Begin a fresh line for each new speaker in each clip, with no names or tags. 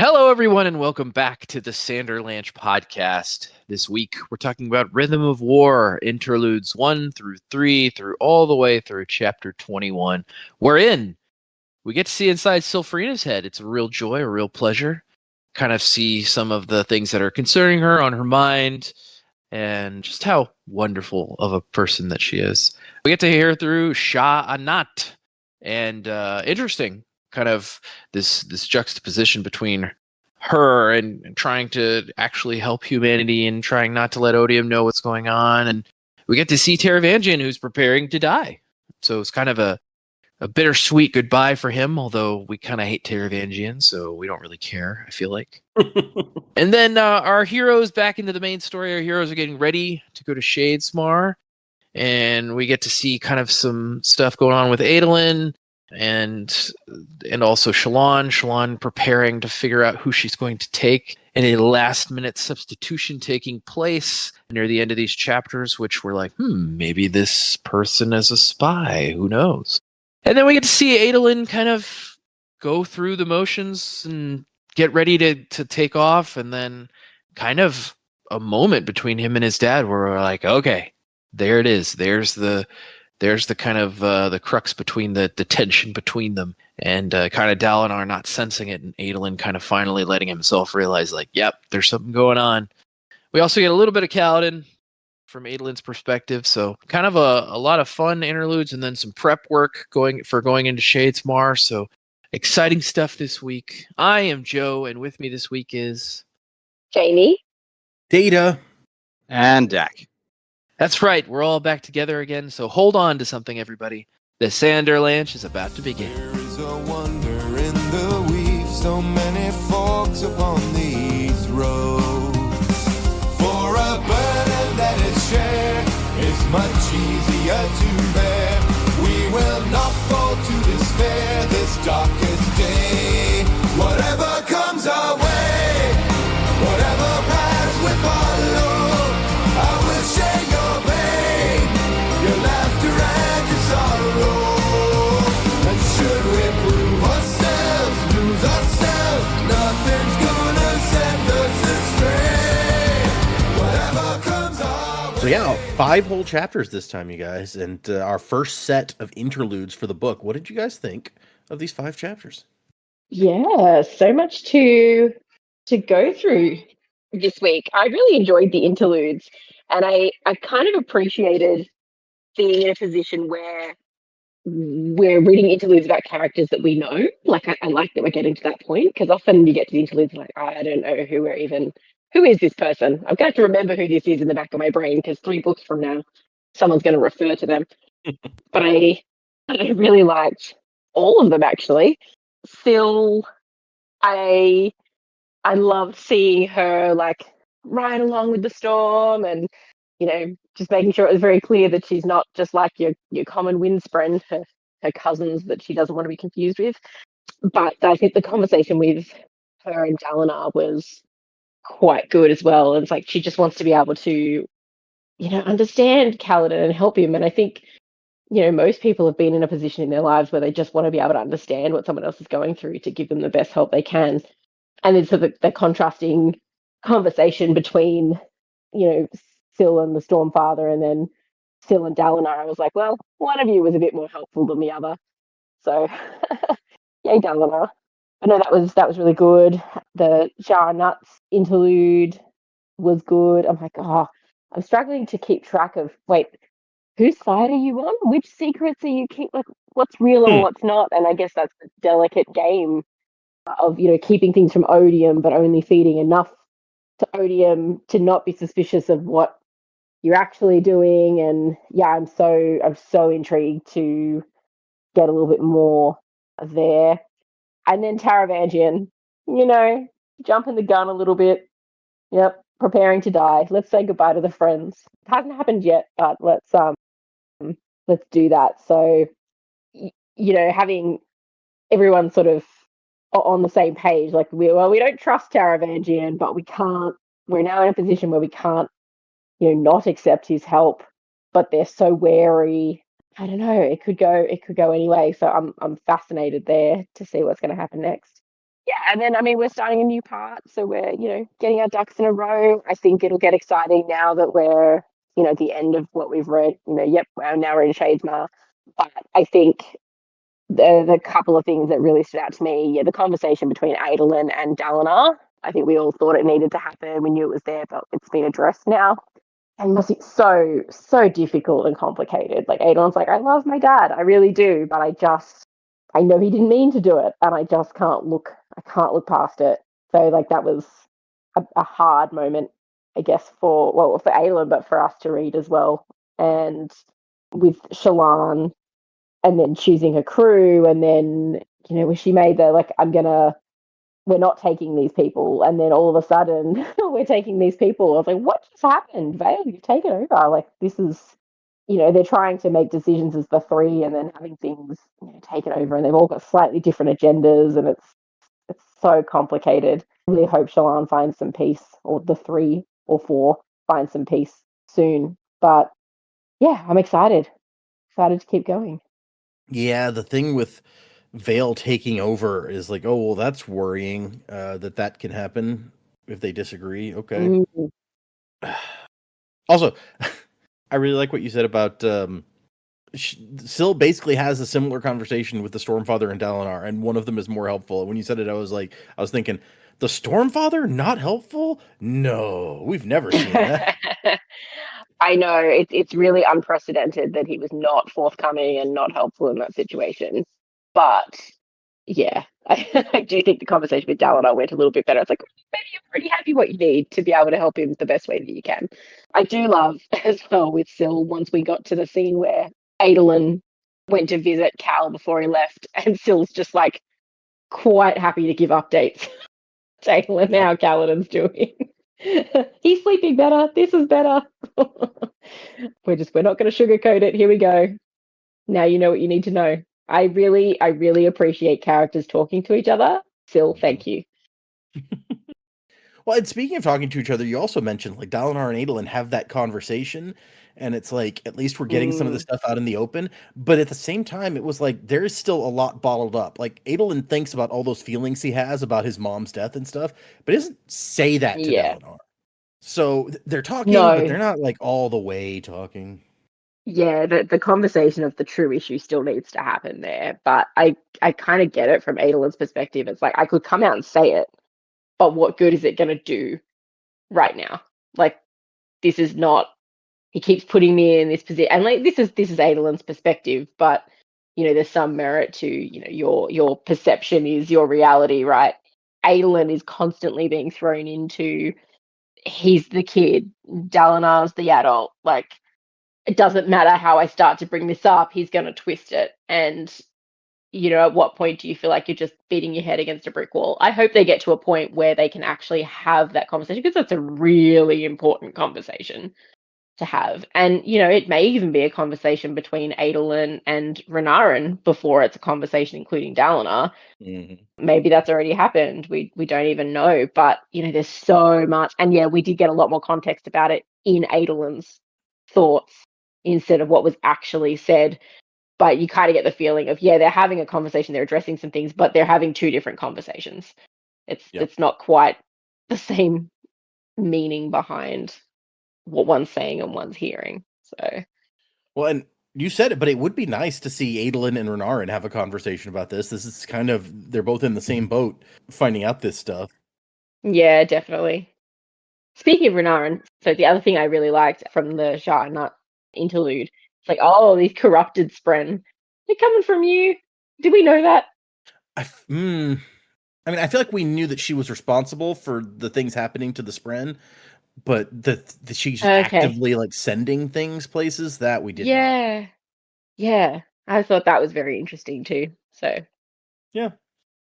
Hello, everyone, and welcome back to the Sanderlanche podcast. This week, we're talking about Rhythm of War, Interludes 1 through 3, through all the way through chapter 21. We get to see inside Sylphrina's head. It's a real joy, a real pleasure. Kind of see some of the things that are concerning her on her mind, and just how wonderful of a person that she is. We get to hear through Shah Anat, and interesting kind of this juxtaposition between her and trying to actually help humanity and trying not to let Odium know what's going on. And we get to see Taravangian, who's preparing to die. So it's kind of a bittersweet goodbye for him, although we kind of hate Taravangian, so we don't really care, I feel like. And then our heroes back into the main story. Our heroes are getting ready to go to Shadesmar, and we get to see kind of some stuff going on with Adolin and also Shallan. Shallan preparing to figure out who she's going to take, and a last-minute substitution taking place near the end of these chapters, which we're like, maybe this person is a spy. Who knows? And then we get to see Adolin kind of go through the motions and get ready to take off, and then kind of a moment between him and his dad where we're like, okay, there it is. There's the kind of the crux between the tension between them, and kind of Dalinar not sensing it, and Adolin kind of finally letting himself realize, like, yep, there's something going on. We also get a little bit of Kaladin from Adolin's perspective, so kind of a lot of fun interludes, and then some prep work going into Shadesmar. So exciting stuff this week. I am Joe, and with me this week is
Jamie,
Data,
and Dak.
That's right, we're all back together again, so hold on to something, everybody. The Sanderlanche is about to begin.
There is a wonder in the weave, so many folks upon these roads. For a burden that is shared is much easier to bear. We will not fall to despair this darkest day. Whatever comes our way, whatever paths we follow, I will share your pain, your laughter and your sorrow. And should we prove ourselves, lose ourselves, nothing's gonna send us astray. Whatever comes our way.
So yeah, 5 whole chapters this time, you guys, and our first set of interludes for the book. What did you guys think of these 5 chapters?
yeah, so much to go through this week. I really enjoyed the interludes, and I kind of appreciated being in a position where we're reading interludes about characters that we know. Like, I like that we're getting to that point, because often you get to the interludes like, I don't know who is this person? I'm going to have to remember who this is in the back of my brain, because 3 books from now, someone's going to refer to them. But I really liked all of them, actually. Still, I loved seeing her like ride along with the storm, and just making sure it was very clear that she's not just like your common windspren, her cousins that she doesn't want to be confused with. But I think the conversation with her and Dalinar was quite good as well. And it's like she just wants to be able to understand Kaladin and help him. And I think most people have been in a position in their lives where they just want to be able to understand what someone else is going through to give them the best help they can. And then sort of the contrasting conversation between, Syl and the Stormfather, and then Syl and Dalinar, I was like, well, one of you was a bit more helpful than the other. So, yay, Dalinar. But no, that was really good. The Shah Nuts interlude was good. I'm like, I'm struggling to keep track of, wait, whose side are you on? Which secrets are you like, what's real and what's not? And I guess that's the delicate game of, keeping things from Odium, but only feeding enough to Odium to not be suspicious of what you're actually doing. And yeah, I'm so intrigued to get a little bit more there. And then Taravangian, jumping the gun a little bit. Yep, preparing to die. Let's say goodbye to the friends. It hasn't happened yet, but let's do that. So, having everyone sort of on the same page, like we don't trust Taravangian, but we're now in a position where we can't, not accept his help, but they're so wary. I don't know, it could go anyway. So I'm fascinated there to see what's going to happen next. Yeah, and then I mean we're starting a new part, so we're getting our ducks in a row. I think it'll get exciting now that we're at the end of what we've read. Yep, now we're in Shadesmar, but I think the couple of things that really stood out to me, the conversation between Adolin and Dalinar. I think we all thought it needed to happen. We knew it was there, but it's been addressed now. And it's so difficult and complicated. Like Adolin's like, I love my dad, I really do, but I know he didn't mean to do it, and I just can't look. I can't look past it. So like that was a hard moment, I guess, for Adolin, but for us to read as well. And with Shallan, and then choosing her crew, and then when she made the like, we're not taking these people, and then all of a sudden we're taking these people. I was like, what just happened? Vale, you've taken over. Like this is, they're trying to make decisions as the three, and then having things taken over, and they've all got slightly different agendas, and it's so complicated. I really hope Shallan finds some peace, or the 3 or 4 find some peace soon. But yeah, I'm excited to keep going.
Yeah, the thing with Vale taking over is like, oh well, that's worrying. That can happen if they disagree. Okay.
Mm.
Also, I really like what you said about Syl basically has a similar conversation with the Stormfather and Dalinar, and one of them is more helpful. When you said it, I was thinking, the Stormfather not helpful? No, we've never seen that.
I know it's really unprecedented that he was not forthcoming and not helpful in that situation. But yeah, I do think the conversation with Dalinar went a little bit better. It's like, maybe you're pretty happy what you need to be able to help him the best way that you can. I do love as well with Syl, once we got to the scene where Adolin went to visit Cal before he left, and Syl's just like quite happy to give updates to Adolin how Kaladin's doing. He's sleeping better. This is better. We're not going to sugarcoat it. Here we go. Now you know what you need to know. I really appreciate characters talking to each other. Syl, thank you.
Well, and speaking of talking to each other, you also mentioned like Dalinar and Adolin have that conversation, and it's like at least we're getting some of this stuff out in the open. But at the same time, it was like there is still a lot bottled up. Like Adolin thinks about all those feelings he has about his mom's death and stuff, but he doesn't say that to Dalinar. So they're talking, but they're not like all the way talking.
Yeah, the conversation of the true issue still needs to happen there. But I kind of get it from Adolin's perspective. It's like, I could come out and say it, but what good is it going to do right now? Like, this is not, he keeps putting me in this position. And like, this is Adolin's perspective, but there's some merit to, your perception is your reality, right? Adolin is constantly being thrown into, he's the kid, Dalinar's the adult. Like, it doesn't matter how I start to bring this up, he's going to twist it. And, at what point do you feel like you're just beating your head against a brick wall? I hope they get to a point where they can actually have that conversation, because that's a really important conversation to have. And, it may even be a conversation between Adolin and Renarin before it's a conversation including Dalinar.
Mm-hmm.
Maybe that's already happened. We don't even know. But, there's so much. And yeah, we did get a lot more context about it in Adolin's thoughts instead of what was actually said. But you kind of get the feeling of, they're having a conversation, they're addressing some things, but they're having two different conversations. It's not quite the same meaning behind what one's saying and one's hearing. So,
well, and you said it, but it would be nice to see Adolin and Renarin have a conversation about this. This is kind of, they're both in the same boat finding out this stuff.
Yeah, definitely. Speaking of Renarin, so the other thing I really liked from the Shatnut interlude, it's like, oh, these corrupted Spren, they're coming from you. Did we know that?
I mean, I feel like we knew that she was responsible for the things happening to the Spren, but that she's actively like sending things places, that we did not.
Yeah. I thought that was very interesting too. So
yeah,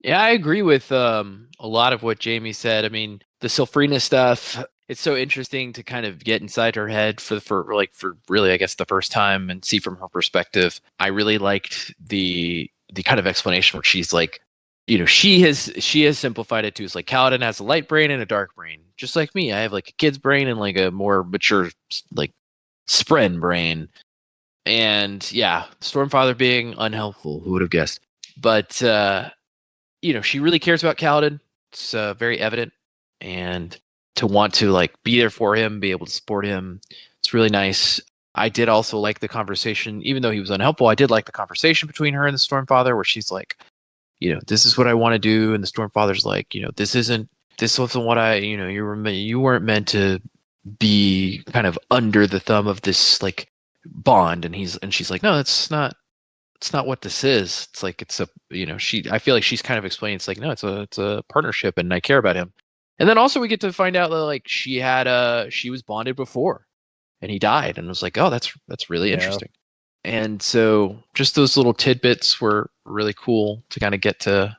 I agree with a lot of what Jamie said. I mean, the Sylphrina stuff, it's so interesting to kind of get inside her head for really, I guess, the first time and see from her perspective. I really liked the kind of explanation where she's like, she has simplified it too. It's like Kaladin has a light brain and a dark brain, just like me. I have like a kid's brain and like a more mature like Spren brain. And yeah, Stormfather being unhelpful, who would have guessed? But she really cares about Kaladin. It's very evident, and to want to like be there for him, be able to support him, it's really nice. I did also like the conversation, even though he was unhelpful. I did like the conversation between her and the Stormfather, where she's like, this is what I want to do, and the Stormfather's like, this wasn't what you weren't meant to be kind of under the thumb of this like bond, and she's like, no, it's not what this is. It's like it's a I feel like she's kind of explaining it's like, no, it's a partnership, and I care about him. And then also we get to find out that like she was bonded before, and he died, and it was like, oh, that's really interesting. And so just those little tidbits were really cool to kind of get to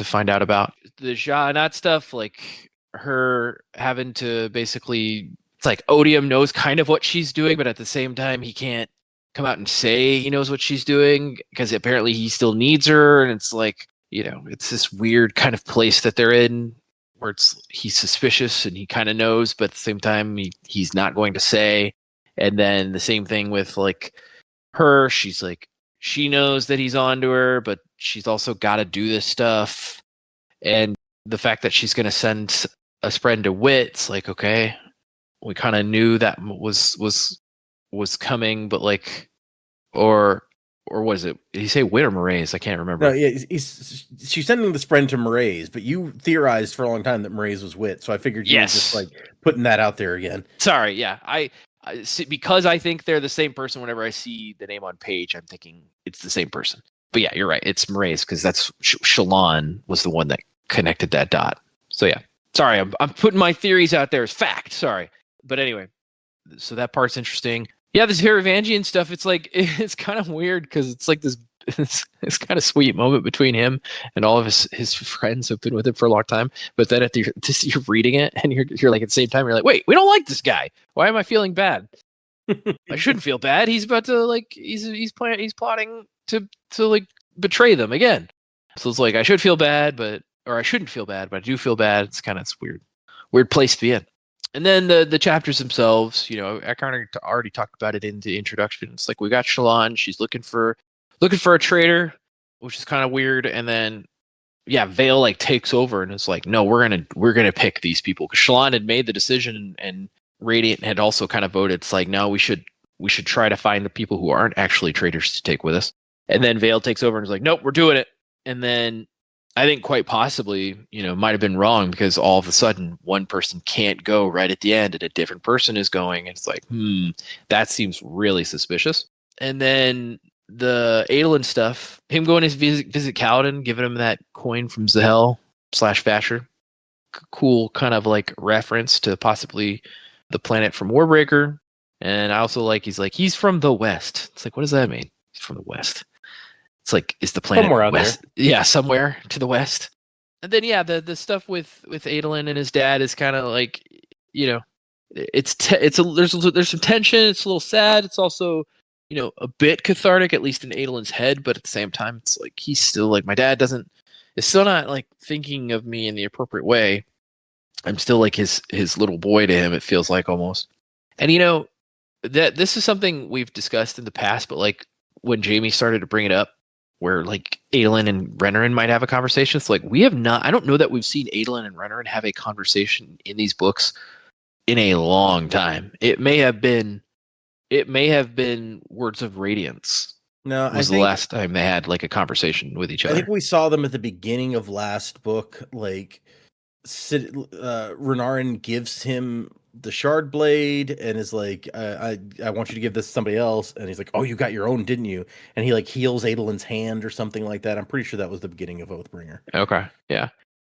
find out about. The Shallan stuff, like her having to basically, it's like Odium knows kind of what she's doing, but at the same time he can't come out and say he knows what she's doing because apparently he still needs her, and it's like, it's this weird kind of place that they're in where he's suspicious and he kind of knows, but at the same time he's not going to say. And then the same thing with like her, she's like, she knows that he's onto her, but she's also got to do this stuff. And the fact that she's going to send a spread to Wit, it's like, okay, we kind of knew that was coming, but like, or was it? Did he say Wit or Mraize? I can't remember.
No, yeah, she's sending the spread to Mraize, but you theorized for a long time that Mraize was Wit, so I figured you were just like putting that out there again.
Sorry, yeah, I see, because I think they're the same person. Whenever I see the name on page, I'm thinking it's the same person. But yeah, you're right. It's Mraize because that's Shallan was the one that connected that dot. So yeah, sorry, I'm putting my theories out there as fact. Sorry, but anyway, so that part's interesting. Yeah, this Haravangian stuff, it's like, it's kind of weird because it's like this kind of sweet moment between him and all of his friends who've been with him for a long time. But then you're reading it and you're like, at the same time, you're like, wait, we don't like this guy. Why am I feeling bad? I shouldn't feel bad. He's about to like, he's plotting to like betray them again. So it's like, I should feel bad, or I shouldn't feel bad, but I do feel bad. It's kind of this weird place to be in. And then the chapters themselves, I kind of already talked about it in the introduction. It's like we got Shallan. She's looking for a traitor, which is kind of weird. And then, yeah, Vale like takes over and it's like, no, we're gonna pick these people because Shallan had made the decision and Radiant had also kind of voted. It's like, no, we should try to find the people who aren't actually traitors to take with us. And then Vale takes over and is like, nope, we're doing it. And then I think quite possibly, might have been wrong because all of a sudden one person can't go right at the end and a different person is going. And it's like, that seems really suspicious. And then the Adolin stuff, him going to visit Kaladin, giving him that coin from Zahel /Vasher. Cool kind of like reference to possibly the planet from Warbreaker. And I also like, he's from the West. It's like, what does that mean? He's from the West. It's like, is the planet
somewhere out
west?
there?
Yeah, somewhere to the west. And then yeah, the stuff with Adolin and his dad is kind of like, there's some tension. It's a little sad. It's also, a bit cathartic, at least in Adolin's head. But at the same time, it's like he's still like, my dad is still not like thinking of me in the appropriate way. I'm still like his little boy to him. It feels like almost. And that this is something we've discussed in the past, but like when Jamie started to bring it up, where like Adolin and Renarin might have a conversation. It's like I don't know that we've seen Adolin and Renarin have a conversation in these books in a long time. It may have been Words of Radiance.
No,
was the last time they had like a conversation with each other.
I think we saw them at the beginning of last book. Like Renarin gives him the shard blade and is like, I want you to give this to somebody else. And he's like, oh, you got your own, didn't you? And he like heals Adolin's hand or something like that. I'm pretty sure that was the beginning of Oathbringer.
Okay. Yeah.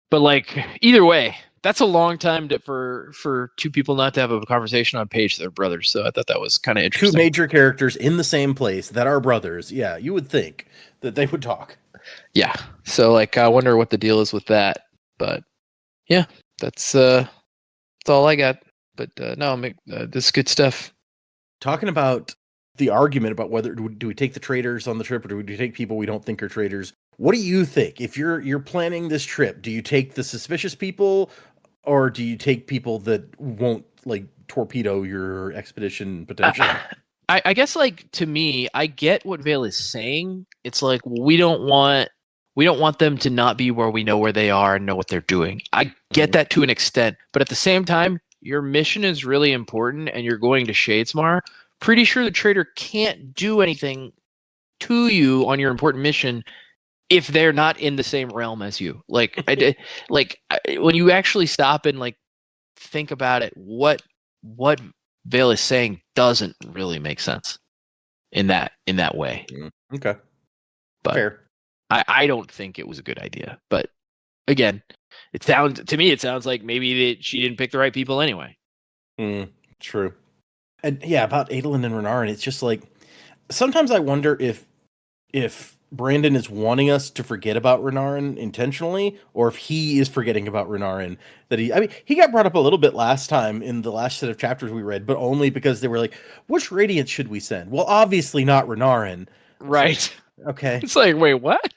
But like either way, that's a long time for two people not to have a conversation on page. They're brothers. So I thought that was kind of interesting.
Two major characters in the same place that are brothers. Yeah. You would think that they would talk.
Yeah. So like, I wonder what the deal is with that, but yeah, that's all I got. But no, this is good stuff.
Talking about the argument about whether do we take the traitors on the trip or do we take people we don't think are traitors? What do you think? If you're planning this trip, do you take the suspicious people or do you take people that won't like torpedo your expedition potentially?
I guess like to me, I get what Vale is saying. It's like we don't want we don't want them to not be where we know where they are and know what they're doing. I get that to an extent, but at the same time, your mission is really important and you're going to Shadesmar. Pretty sure the traitor can't do anything to you on your important mission if they're not in the same realm as you. Like when you actually stop and like think about it, what Vale is saying doesn't really make sense in that way.
Okay.
But
Fair.
I don't think it was a good idea. But again, it sounds like maybe she didn't pick the right people anyway.
True. And yeah, about Adolin and Renarin, it's just like sometimes I wonder if Brandon is wanting us to forget about Renarin intentionally, or if he is forgetting about Renarin. He got brought up a little bit last time in the last set of chapters we read, but only because they were like, which Radiant should we send? Well, obviously not Renarin.
Right.
Okay.
It's like, wait, what?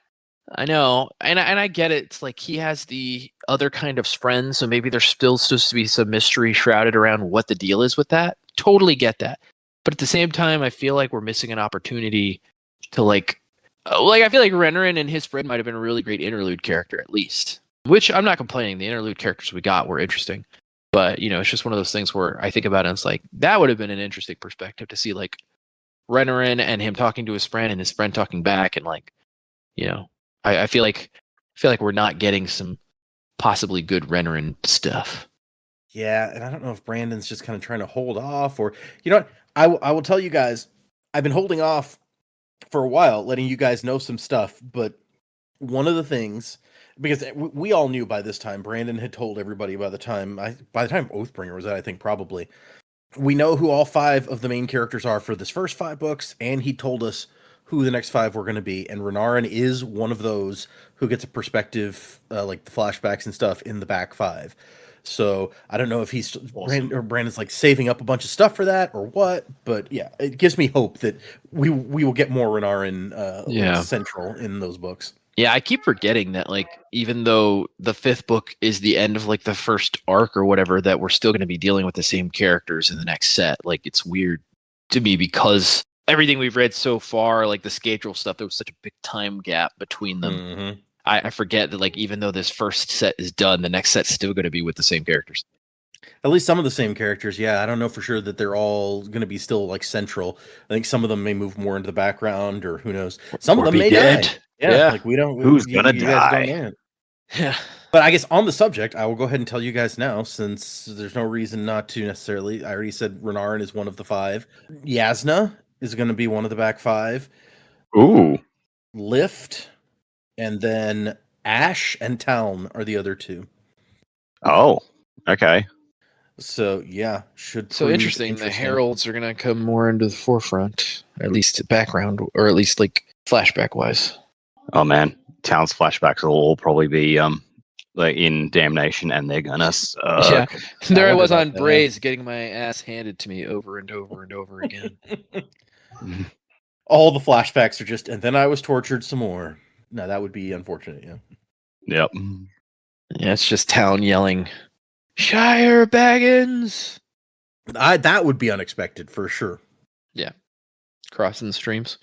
I know. And I get it. It's like he has the other kind of friends, so maybe there's still supposed to be some mystery shrouded around what the deal is with that. Totally get that. But at the same time, I feel like we're missing an opportunity to I feel like Renarin and his friend might have been a really great interlude character, at least. Which I'm not complaining. The interlude characters we got were interesting. But, it's just one of those things where I think about it and it's like, that would have been an interesting perspective to see, like, Renarin and him talking to his friend and his friend talking back. And, like, I feel like we're not getting some possibly good Renarin stuff.
Yeah, and I don't know if Brandon's just kind of trying to hold off or, you know what? I will tell you guys, I've been holding off for a while, letting you guys know some stuff, but one of the things, because we all knew by this time, Brandon had told everybody by the time Oathbringer was out, I think probably, we know who all 5 of the main characters are for this first 5 books, and he told us who the next 5 were going to be, and Renarin is one of those who gets a perspective, like the flashbacks and stuff in the back 5. So I don't know if he's
Awesome.
Brandon's like saving up a bunch of stuff for that or what, but yeah, it gives me hope that we will get more Renarin like central in those books.
Yeah, I keep forgetting that, like, even though the 5th book is the end of like the first arc or whatever, that we're still going to be dealing with the same characters in the next set. Like, it's weird to me because everything we've read so far, like the Scadrial stuff, there was such a big time gap between them.
Mm-hmm.
I forget that, like, even though this first set is done, the next set's still going to be with the same characters.
At least some of the same characters, yeah. I don't know for sure that they're all going to be still like central. I think some of them may move more into the background, or who knows. Some of them may die. Yeah, like we don't.
Who's gonna
you
die?
Guys don't know.
Yeah.
But I guess on the subject, I will go ahead and tell you guys now, since there's no reason not to necessarily. I already said Renarin is one of the 5. Yasna is going to be one of the back 5.
Ooh.
Lift, and then Ash and Taln are the other 2.
Oh, okay.
So yeah, should
So
prove
interesting. The heralds are gonna come more into the forefront, at least background, or at least like flashback wise.
Oh man, Town's flashbacks will all probably be like in Damnation, and they're gonna suck.
Yeah, there I was
wonder
on
about that.
Braze getting my ass handed to me over and over and over again.
All the flashbacks are just, and then I was tortured some more. No, that would be unfortunate. Yeah.
Yep.
Yeah, it's just Town yelling, "Shire Baggins!"
That would be unexpected for sure.
Yeah, crossing the streams.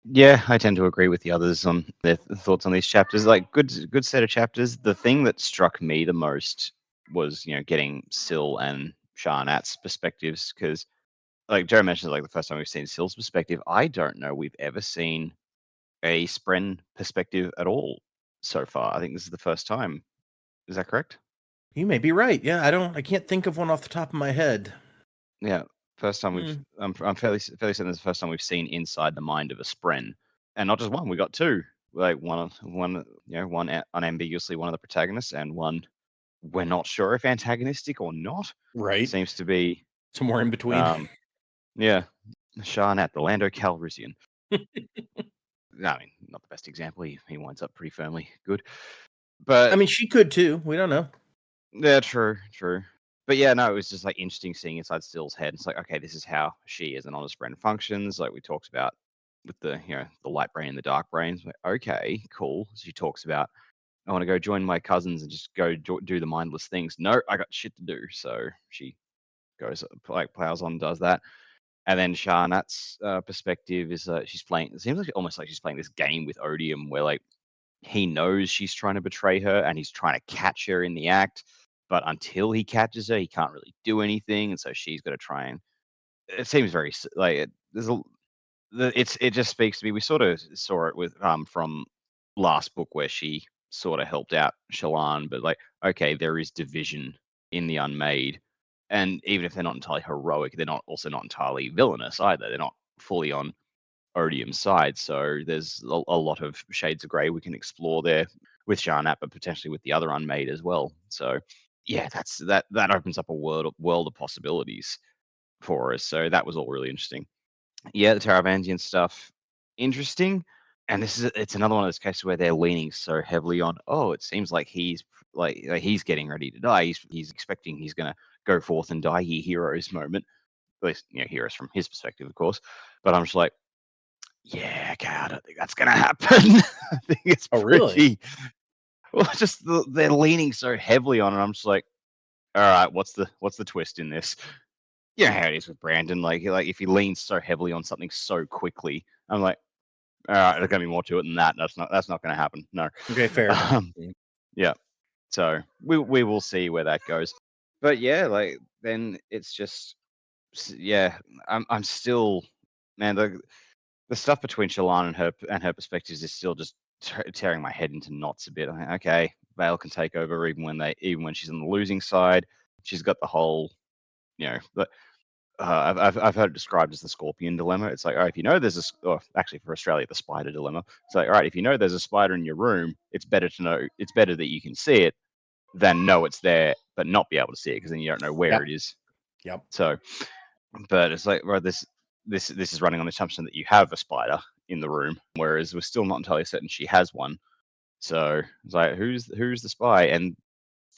Yeah, I tend to agree with the others on their thoughts on these chapters. Like, good set of chapters. The thing that struck me the most was, getting Syl and Sharnat's perspectives, because, like Joe mentioned, like the first time we've seen Syl's perspective, I don't know we've ever seen a Spren perspective at all so far. I think this is the first time. Is that correct?
You may be right. Yeah, I can't think of one off the top of my head.
Yeah, first time we've. I'm fairly certain this is the first time we've seen inside the mind of a Spren, and not just one. We got 2. Like one unambiguously one of the protagonists, and one we're not sure if antagonistic or not.
Right.
Seems to be
somewhere in between.
Yeah, Sharnat, the Lando Calrissian. I mean, not the best example. He winds up pretty firmly good, but
I mean, she could too. We don't know.
Yeah, true. But yeah, no, it was just like interesting seeing inside Still's head. It's like, okay, this is how she as an honest brain functions. Like we talked about with the the light brain and the dark brains. Like, okay, cool. She talks about, I want to go join my cousins and just go do the mindless things. No, I got shit to do. So she goes like plows on, does that. And then Sharnat's perspective is she's playing. It seems like almost like she's playing this game with Odium, where like he knows she's trying to betray her and he's trying to catch her in the act. But until he catches her, he can't really do anything. And so she's got to try and. It seems very like there's a. It just speaks to me. We sort of saw it with from last book where she sort of helped out Shallan, but like okay, there is division in the Unmade, and even if they're not entirely heroic, they're not entirely villainous either. They're not fully on Odium's side. So there's a lot of shades of grey we can explore there with Sharnat, but potentially with the other Unmade as well. So yeah, that opens up a world of possibilities for us. So that was all really interesting. Yeah, the Taravansian stuff, interesting. And it's another one of those cases where they're leaning so heavily on, oh, it seems like he's he's getting ready to die. He's expecting he's gonna go forth and die, ye heroes moment. At least, heroes from his perspective, of course. But I'm just like, yeah, okay, I don't think that's gonna happen. I think it's
really?
Well, just they're leaning so heavily on it. I'm just like, all right, what's the twist in this? Yeah, how it is with Brandon. Like if he leans so heavily on something so quickly, I'm like, all right, there's gonna be more to it than that. That's not gonna happen. No.
Okay, fair.
Yeah. So we will see where that goes. But yeah, like then it's just yeah, I'm still man the stuff between Shallan and her perspectives is still just tearing my head into knots a bit. I'm like, okay, Vale can take over even when she's on the losing side. She's got the whole, I've heard it described as the scorpion dilemma. It's like, all right, if you know there's actually for Australia, the spider dilemma. It's like, all right, if you know there's a spider in your room, it's better that you can see it than know it's there but not be able to see it because then you don't know where it is.
Yep.
So, but it's like, well, this is running on the assumption that you have a spider in the room, whereas we're still not entirely certain she has one. So it's like, who's the spy? And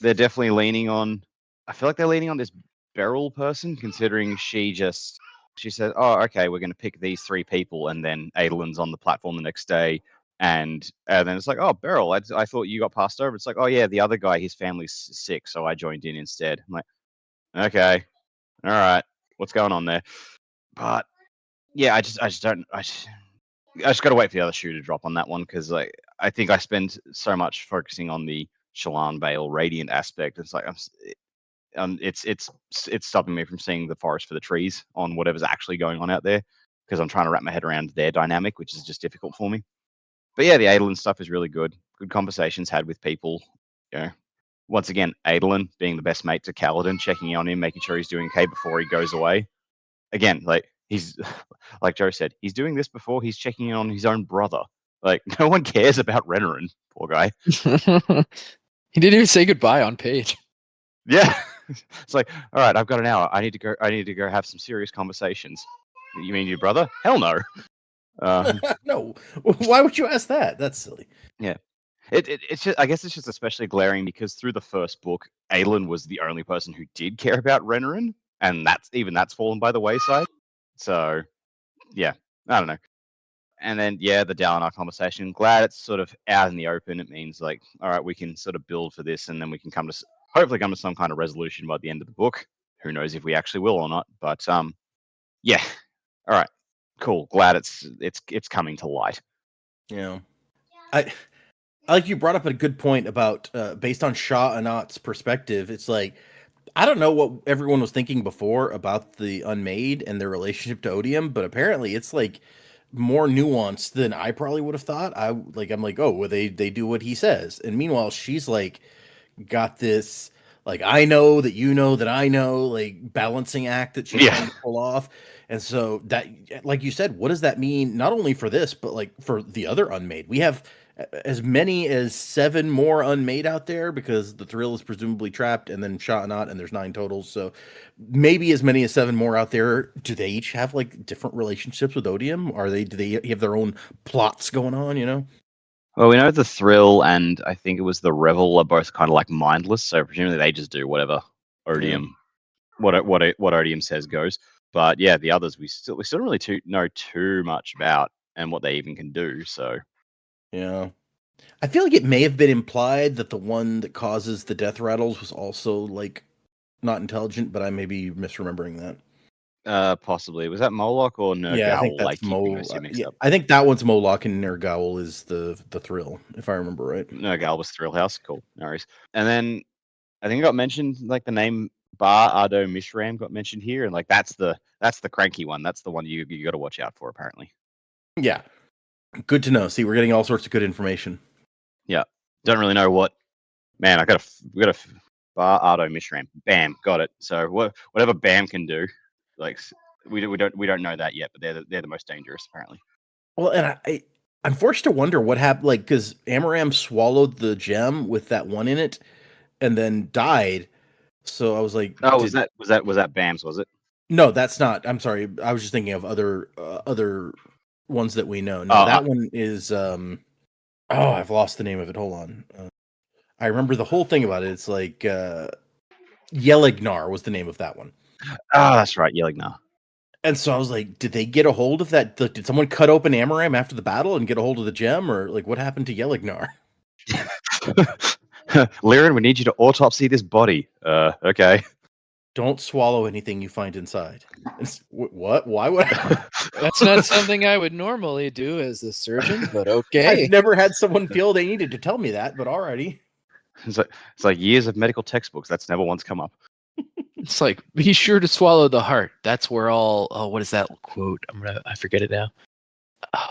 they're definitely leaning on. I feel like they're leaning on this Beryl person, considering she said, "Oh, okay, we're going to pick these 3 people," and then Adolin's on the platform the next day, and then it's like, "Oh, Beryl, I thought you got passed over." It's like, "Oh yeah, the other guy, his family's sick, so I joined in instead." I'm like, "Okay, all right, what's going on there?" But yeah, I just got to wait for the other shoe to drop on that one because like I think I spend so much focusing on the Shallan Vale Radiant aspect. It's like it's stopping me from seeing the forest for the trees on whatever's actually going on out there because I'm trying to wrap my head around their dynamic, which is just difficult for me. But yeah, the Adolin stuff is really good. Good conversations had with people. Once again, Adolin being the best mate to Kaladin, checking on him, making sure he's doing okay before he goes away. Again, like he's like Joe said, he's doing this before he's checking in on his own brother. Like no one cares about Renarin, poor guy.
He didn't even say goodbye on page.
Yeah. It's like, all right, I've got an hour. I need to go have some serious conversations. You mean your brother? Hell no.
No. Why would you ask that? That's silly.
Yeah. It's just, I guess it's just especially glaring because through the first book, Adolin was the only person who did care about Renarin, and that's fallen by the wayside. So, yeah, I don't know. And then, yeah, the Dalinar conversation. Glad it's sort of out in the open. It means like, all right, we can sort of build for this, and then we can hopefully come to some kind of resolution by the end of the book. Who knows if we actually will or not? But yeah, all right, cool. Glad it's coming to light.
Yeah, I like you brought up a good point about based on Shah-Anat's perspective. It's like I don't know what everyone was thinking before about the Unmade and their relationship to Odium, but apparently it's like more nuanced than I probably would have thought. I'm like, oh, well, they do what he says, and meanwhile she's like got this like I know that you know that I know like balancing act that she's trying to pull off. And so that, like you said, what does that mean not only for this but like for the other Unmade? We have as many as 7 more Unmade out there because the Thrill is presumably trapped, and then Shot-Not, and there's 9 totals. So maybe as many as 7 more out there. Do they each have like different relationships with Odium? Do they have their own plots going on?
Well, we know the Thrill and I think it was the Revel are both kind of like mindless, so presumably they just do whatever Odium, what Odium says goes. But yeah, the others we still don't really know too much about and what they even can do. So
yeah, I feel like it may have been implied that the one that causes the death rattles was also like not intelligent, but I may be misremembering that.
Possibly. Was that Moloch or
Yeah, I think
Nergal?
that's
Like keeping those two mixed
Yeah,
up.
I think that one's Moloch and Nergal is the thrill, if I remember right.
Nergal was Thrill House. Cool. No worries. And then I think it got mentioned, like the name Bar Ardo Mishram got mentioned here, and like that's the cranky one. That's the one you got to watch out for, apparently.
Yeah, good to know. See, we're getting all sorts of good information.
Yeah, don't really know what. Man, we got a Bar Ardo Mishram. Bam, got it. So whatever Bam can do, like we don't know that yet, but they're the most dangerous apparently.
Well, and I'm forced to wonder what happened, like because Amaram swallowed the gem with that one in it, and then died. So I was like,
oh, was that Bam's? Was it?
No, that's not. I'm sorry. I was just thinking of other ones that we know. No, that one is. I've lost the name of it. Hold on. I remember the whole thing about it. It's like Yelignar was the name of that one.
Oh, that's right, Yelignar.
And so I was like, did they get a hold of that? Did someone cut open Amaram after the battle and get a hold of the gem, or like what happened to Yelignar?
Liren, we need you to autopsy this body. Okay.
Don't swallow anything you find inside. What? Why would I?
That's not something I would normally do as a surgeon, but okay.
I've never had someone feel they needed to tell me that, but alrighty.
It's like years of medical textbooks. That's never once come up.
It's like, be sure to swallow the heart. That's where all. Oh, what is that quote? I forget it now. Oh,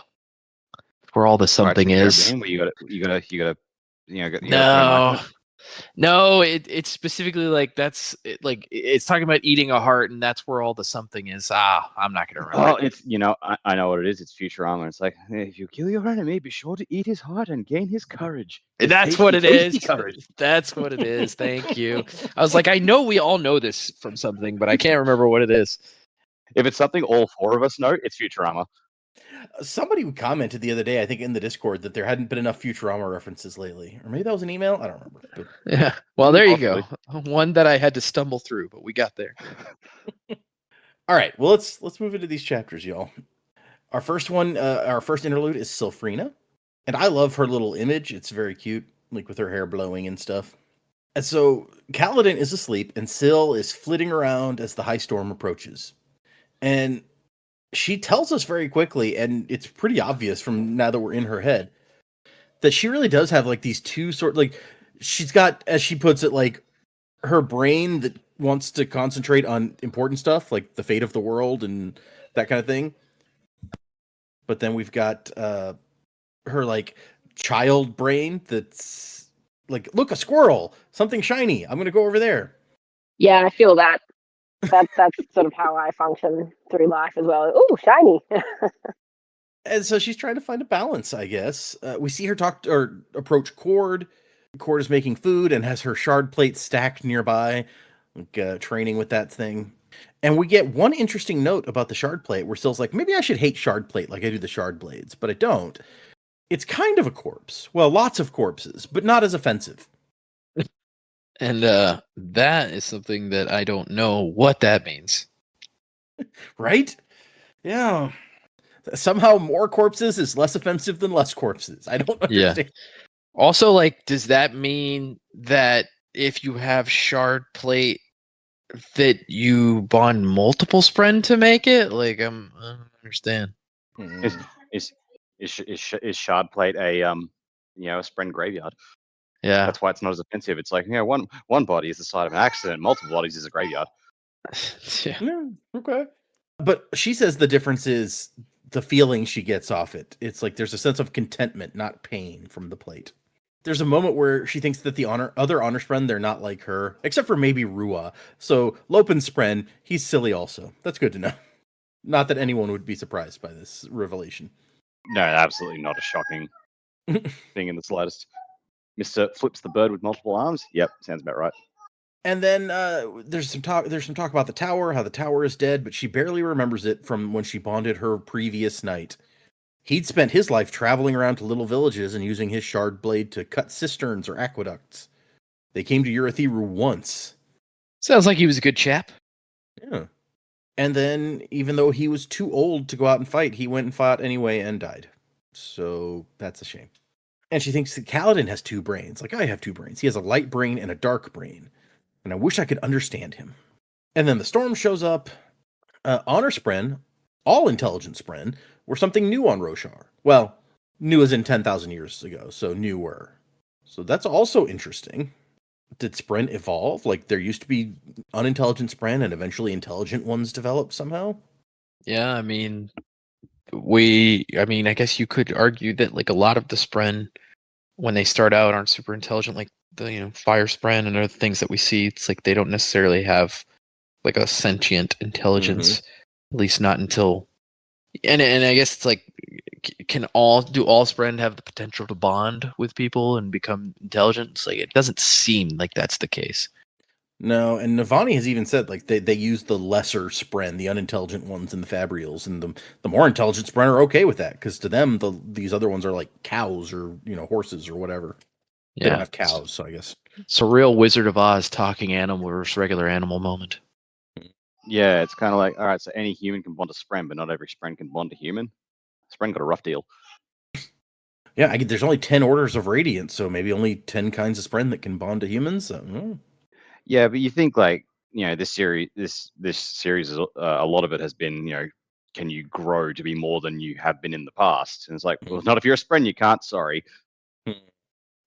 where all the something is.
Where you gotta.
No, it's specifically like that's like it's talking about eating a heart, and that's where all the something is. I'm not gonna remember.
Oh, it's I know what it is. It's Futurama. It's like, if you kill your enemy, be sure to eat his heart and gain his courage.
That's what it is. That's what it is. Thank you. I was like, I know we all know this from something, but I can't remember what it is.
If it's something all four of us know, it's Futurama.
Somebody commented the other day, I think in the Discord, that there hadn't been enough Futurama references lately, or maybe that was an email. I don't remember. But...
Yeah. Well, there you go. One that I had to stumble through, but we got there.
All right. Well, let's move into these chapters, y'all. Our first one, our first interlude is Sylphrina, and I love her little image. It's very cute, like with her hair blowing and stuff. And so Kaladin is asleep, and Syl is flitting around as the high storm approaches, and she tells us very quickly, and it's pretty obvious from now that we're in her head, that she really does have like these two she's got, as she puts it, like her brain that wants to concentrate on important stuff like the fate of the world and that kind of thing. But then we've got her like child brain that's like, look, a squirrel, something shiny. I'm going to go over there.
Yeah, I feel that. That's sort of how I function through life as well. Ooh, shiny.
And so she's trying to find a balance, I guess. We see her approach Cord. Cord is making food and has her shard plate stacked nearby, like training with that thing. And we get one interesting note about the shard plate where Syl's like, maybe I should hate shard plate like I do the shard blades, but I don't. It's kind of a corpse. Well, lots of corpses, but not as offensive.
And that is something that I don't know what that means.
Right? Yeah. Somehow more corpses is less offensive than less corpses. I don't understand.
Yeah. Also, like, does that mean that if you have shard plate that you bond multiple spren to make it? Like, I don't understand.
Is shard plate a a spren graveyard?
Yeah,
that's why it's not as offensive. It's like, one body is the site of an accident, multiple bodies is a graveyard.
Yeah, okay. But she says the difference is the feeling she gets off it. It's like there's a sense of contentment, not pain, from the plate. There's a moment where she thinks that the other honor spren, they're not like her, except for maybe Rua. So Lopen spren, he's silly also. That's good to know. Not that anyone would be surprised by this revelation.
No, absolutely not a shocking thing in the slightest. Mr. Flips the bird with multiple arms. Yep, sounds about right.
And then there's some talk about the tower, how the tower is dead, but she barely remembers it from when she bonded her previous night. He'd spent his life traveling around to little villages and using his shard blade to cut cisterns or aqueducts. They came to Urithiru once.
Sounds like he was a good chap.
Yeah. And then, even though he was too old to go out and fight, he went and fought anyway and died. So that's a shame. And she thinks that Kaladin has two brains. Like, I have two brains. He has a light brain and a dark brain. And I wish I could understand him. And then the storm shows up. Honor Spren, all intelligent Spren, were something new on Roshar. Well, new as in 10,000 years ago, so newer. So that's also interesting. Did Spren evolve? Like, there used to be unintelligent Spren, and eventually intelligent ones developed somehow?
Yeah, I mean, I guess you could argue that like a lot of the Spren, when they start out, aren't super intelligent. Like the fire Spren and other things that we see, it's like they don't necessarily have like a sentient intelligence, at least not until. And I guess it's like, do all Spren have the potential to bond with people and become intelligent? It's like it doesn't seem like that's the case.
No, and Navani has even said like they use the lesser Spren, the unintelligent ones in the Fabrials, and the more intelligent Spren are okay with that because to them these other ones are like cows or horses or whatever. They don't have cows, so I guess
it's a real Wizard of Oz talking animal versus regular animal moment.
Yeah, it's kind of like, all right, so any human can bond to Spren, but not every Spren can bond to human. Spren got a rough deal.
Yeah, there's only 10 orders of Radiant, so maybe only 10 kinds of Spren that can bond to humans.
Yeah, but you think like this series is a lot of it has been can you grow to be more than you have been in the past? And it's like, well, not if you're a Spren, you can't. Sorry.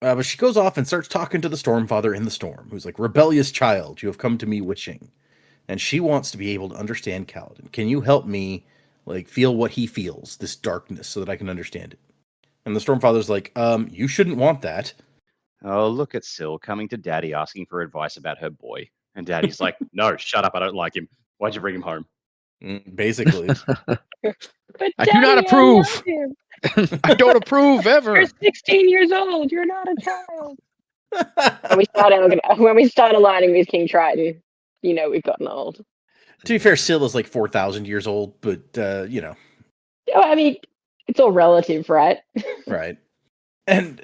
But she goes off and starts talking to the Stormfather in the storm, who's like, rebellious child, you have come to me wishing. And she wants to be able to understand Kaladin. Can you help me like feel what he feels, this darkness, so that I can understand it? And the Stormfather's like, you shouldn't want that.
Oh, look at Syl coming to Daddy asking for advice about her boy. And Daddy's like, no, shut up, I don't like him. Why'd you bring him home?
Basically.
But
I do not approve.
I love him.
I don't approve ever.
You're 16 years old. You're not a child. When we start aligning with King Triton, we've gotten old.
To be fair, Syl is like 4,000 years old, but
I mean, it's all relative, right?
Right. And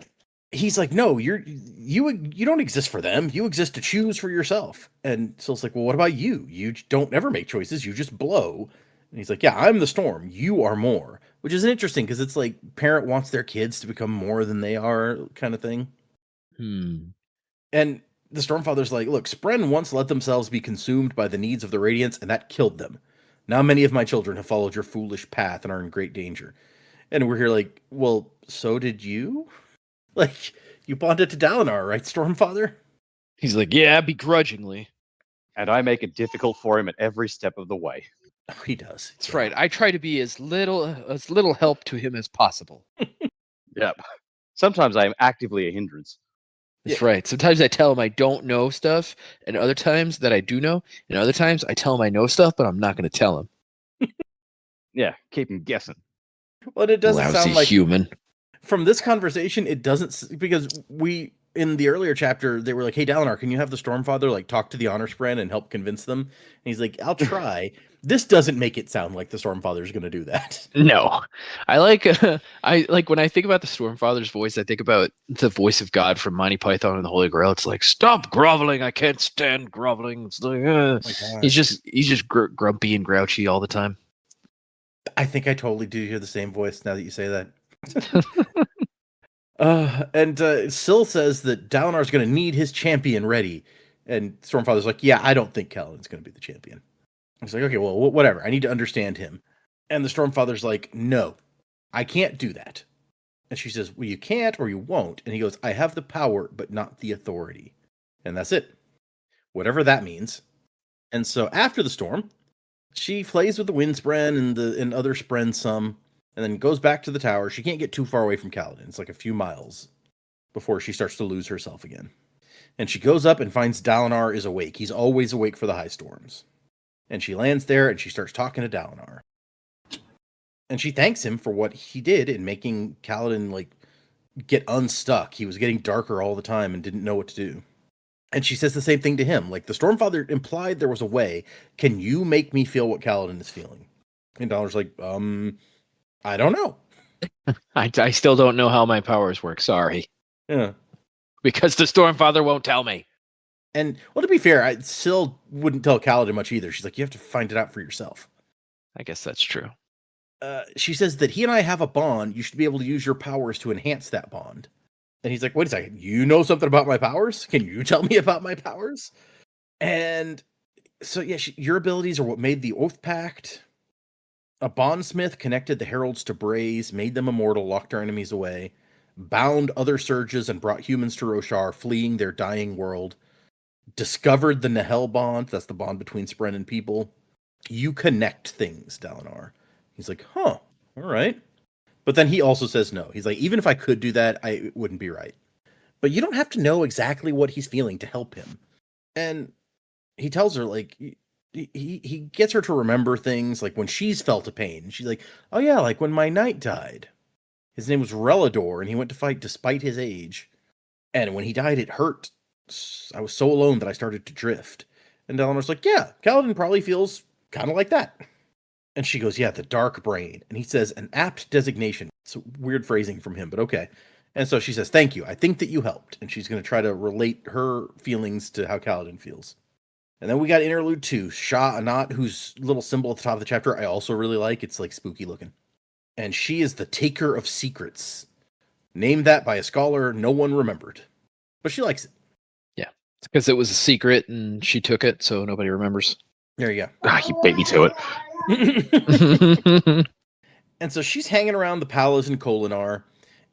he's like, no, you don't exist for them. You exist to choose for yourself. And Syl's like, well, what about you? You don't ever make choices. You just blow. And he's like, yeah, I'm the storm. You are more. Which is interesting because it's like parent wants their kids to become more than they are kind of thing. And the Stormfather's like, look, Spren once let themselves be consumed by the needs of the Radiants, and that killed them. Now many of my children have followed your foolish path and are in great danger. And we're here like, well, so did you? Like, you bonded to Dalinar, right, Stormfather?
He's like, yeah, begrudgingly.
And I make it difficult for him at every step of the way.
Oh, he does.
That's right. I try to be as little help to him as possible.
Yep. Sometimes I am actively a hindrance.
That's right. Sometimes I tell him I don't know stuff, and other times that I do know, and other times I tell him I know stuff, but I'm not going to tell him.
Yeah, keep him guessing.
Well, it doesn't sound like
human.
From this conversation, it doesn't, because in the earlier chapter, they were like, hey, Dalinar, can you have the Stormfather like talk to the Honor Spren and help convince them? And he's like, I'll try. This doesn't make it sound like the Stormfather's going to do that.
No. I like when I think about the Stormfather's voice, I think about the voice of God from Monty Python and the Holy Grail. It's like, stop groveling. I can't stand groveling. It's like, he's just grumpy and grouchy all the time.
I think I totally do hear the same voice now that you say that. And Syl says that Dalinar's going to need his champion ready. And Stormfather's like, yeah, I don't think Kaladin's going to be the champion. He's like, okay, well, whatever. I need to understand him. And the Stormfather's like, no, I can't do that. And she says, well, you can't or you won't. And he goes, I have the power, but not the authority. And that's it. Whatever that means. And so after the storm, she plays with the Wind Spren and other Spren some, and then goes back to the tower. She can't get too far away from Kaladin. It's like a few miles before she starts to lose herself again. And she goes up and finds Dalinar is awake. He's always awake for the high storms. And she lands there and she starts talking to Dalinar. And she thanks him for what he did in making Kaladin like get unstuck. He was getting darker all the time and didn't know what to do. And she says the same thing to him. Like, the Stormfather implied there was a way. Can you make me feel what Kaladin is feeling? And Dalinar's like, I don't know.
I still don't know how my powers work. Sorry.
Yeah.
Because the Stormfather won't tell me.
And, well, to be fair, Syl wouldn't tell Kaladin much either. She's like, you have to find it out for yourself.
I guess that's true.
She says that he and I have a bond. You should be able to use your powers to enhance that bond. And he's like, wait a second, you know something about my powers? Can you tell me about my powers? And So yeah, your abilities are what made the Oath Pact. A bondsmith connected the heralds to Braze, made them immortal, locked our enemies away, bound other surges, and brought humans to Roshar, fleeing their dying world. Discovered the Nahel bond. That's the bond between Spren and people. You connect things, Dalinar. He's like, huh, all right. But then he also says no. He's like, even if I could do that, it wouldn't be right. But you don't have to know exactly what he's feeling to help him. And he tells her, like, he gets her to remember things, like when she's felt a pain. She's like, oh yeah, like when my knight died. His name was Relador, and he went to fight despite his age. And when he died, it hurt. I was so alone that I started to drift. And Dalinar's like, yeah, Kaladin probably feels kind of like that. And she goes, yeah, the dark brain. And he says, an apt designation. It's weird phrasing from him, but okay. And so she says, thank you. I think that you helped. And she's going to try to relate her feelings to how Kaladin feels. And then we got Interlude 2, Shah Anat, whose little symbol at the top of the chapter I also really like. It's like spooky looking. And she is the Taker of Secrets. Named that by a scholar no one remembered. But she likes it.
Yeah. It's because it was a secret and she took it, so nobody remembers.
There you go.
Ah, you beat me to it.
And so she's hanging around the palace in Kholinar,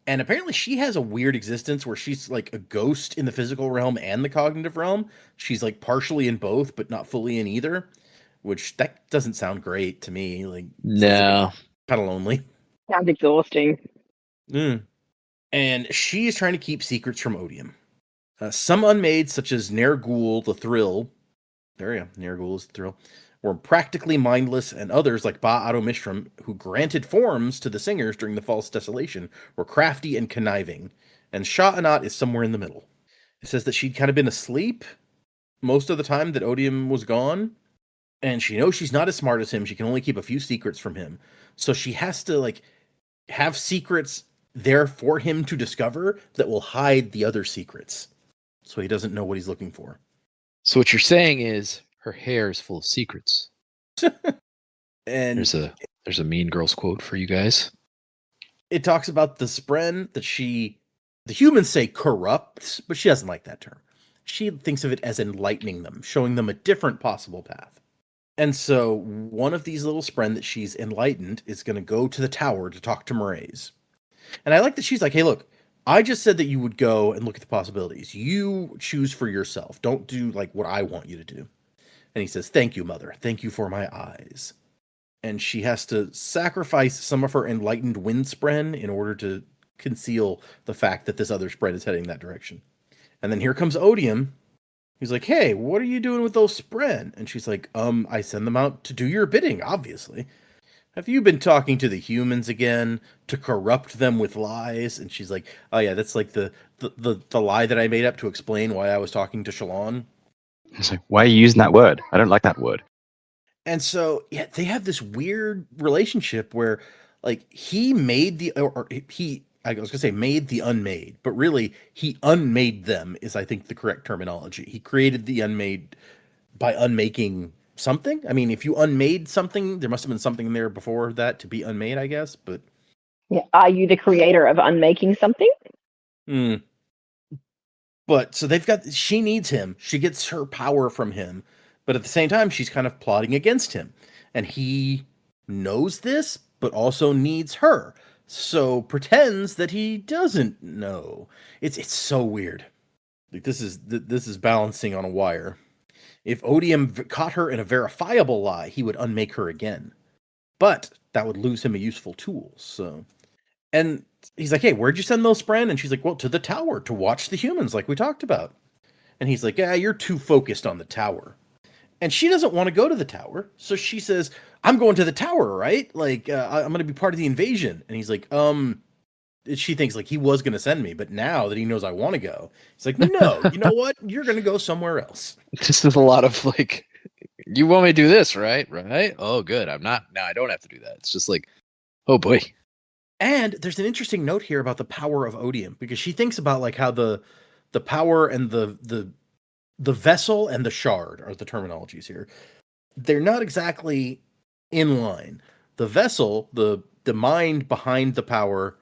and apparently she has a weird existence where she's like a ghost in the physical realm and the cognitive realm. She's like partially in both, but not fully in either, which that doesn't sound great to me. Like,
no.
Kind of lonely.
Sounds exhausting.
And she is trying to keep secrets from Odium. Some unmade, such as Ner'gul the Thrill, there you go, Ner'gul is the Thrill, were practically mindless, and others, like Ba-Addo-Mishram, who granted forms to the singers during the False Desolation, were crafty and conniving. And Shah Anat is somewhere in the middle. It says that she'd kind of been asleep most of the time that Odium was gone, and she knows she's not as smart as him. She can only keep a few secrets from him. So she has to, like, have secrets there for him to discover that will hide the other secrets, so he doesn't know what he's looking for.
So what you're saying is her hair is full of secrets.
And
there's a Mean Girls quote for you guys.
It talks about the Spren that the humans say corrupts, but she doesn't like that term. She thinks of it as enlightening them, showing them a different possible path. And so one of these little Spren that she's enlightened is going to go to the tower to talk to Mraize. And I like that she's like, hey, look, I just said that you would go and look at the possibilities. You choose for yourself. Don't do like what I want you to do. And he says, thank you, mother. Thank you for my eyes. And she has to sacrifice some of her enlightened wind Spren in order to conceal the fact that this other Spren is heading that direction. And then here comes Odium. He's like, hey, what are you doing with those Spren? And she's like, I send them out to do your bidding, obviously. Have you been talking to the humans again to corrupt them with lies? And she's like, oh yeah, that's like the lie that I made up to explain why I was talking to Shallan.
It's like, why are you using that word? I don't like that word.
And so, yeah, they have this weird relationship where, like, he made I was gonna say made the unmade, but really he unmade them is, I think, the correct terminology. He created the unmade by unmaking something. I mean, if you unmade something, there must have been something there before that to be unmade, I guess. But
yeah, are you the creator of unmaking something?
But so she needs him. She gets her power from him, but at the same time, she's kind of plotting against him, and he knows this, but also needs her. So pretends that he doesn't know. It's so weird. Like this is balancing on a wire. If Odium caught her in a verifiable lie, he would unmake her again. But that would lose him a useful tool. So, and he's like, hey, where'd you send those Spren? And she's like, well, to the tower to watch the humans like we talked about. And he's like, yeah, you're too focused on the tower. And she doesn't want to go to the tower. So she says, I'm going to the tower, right? Like, I'm going to be part of the invasion. And he's like, she thinks like he was going to send me, but now that he knows I want to go, he's like, no, you know what? You're going to go somewhere else.
This is a lot of like, you want me to do this, right? Right? Oh, good. I'm not. Now I don't have to do that. It's just like, oh boy.
And there's an interesting note here about the power of Odium, because she thinks about like how the power and the vessel and the shard are the terminologies here. They're not exactly in line. The vessel, the mind behind the power,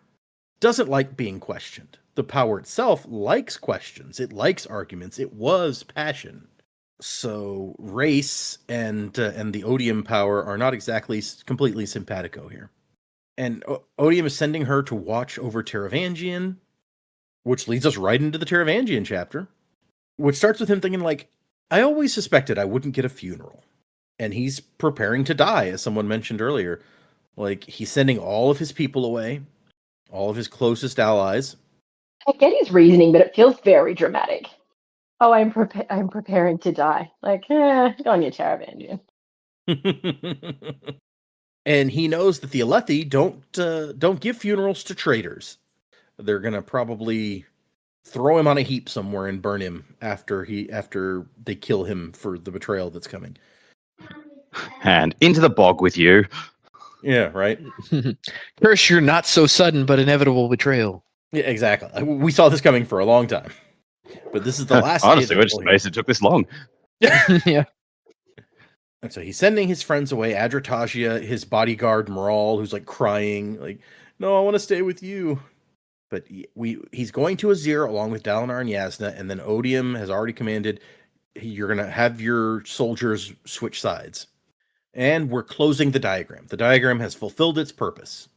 doesn't like being questioned. The power itself likes questions. It likes arguments. It was passion. So race and the odium power are not exactly completely simpatico here. And Odium is sending her to watch over Taravangian, which leads us right into the Taravangian chapter, which starts with him thinking, like, I always suspected I wouldn't get a funeral. And he's preparing to die, as someone mentioned earlier. Like, he's sending all of his people away, all of his closest allies.
I get his reasoning, but it feels very dramatic. Oh, I'm preparing to die. Like, go on your Taravangian.
And he knows that the Alethi don't give funerals to traitors. They're gonna probably throw him on a heap somewhere and burn him after they kill him for the betrayal that's coming.
And into the bog with you.
Yeah, right.
Curse your not so sudden but inevitable betrayal.
Yeah, exactly. We saw this coming for a long time, but this is the last.
Honestly, we're just amazed it took this long.
Yeah.
And so he's sending his friends away. Adratagia, his bodyguard Maral, who's like crying, like, "No, I want to stay with you." But he's going to Azir along with Dalinar and Yasna, and then Odium has already commanded you're gonna have your soldiers switch sides. And we're closing the diagram. The diagram has fulfilled its purpose.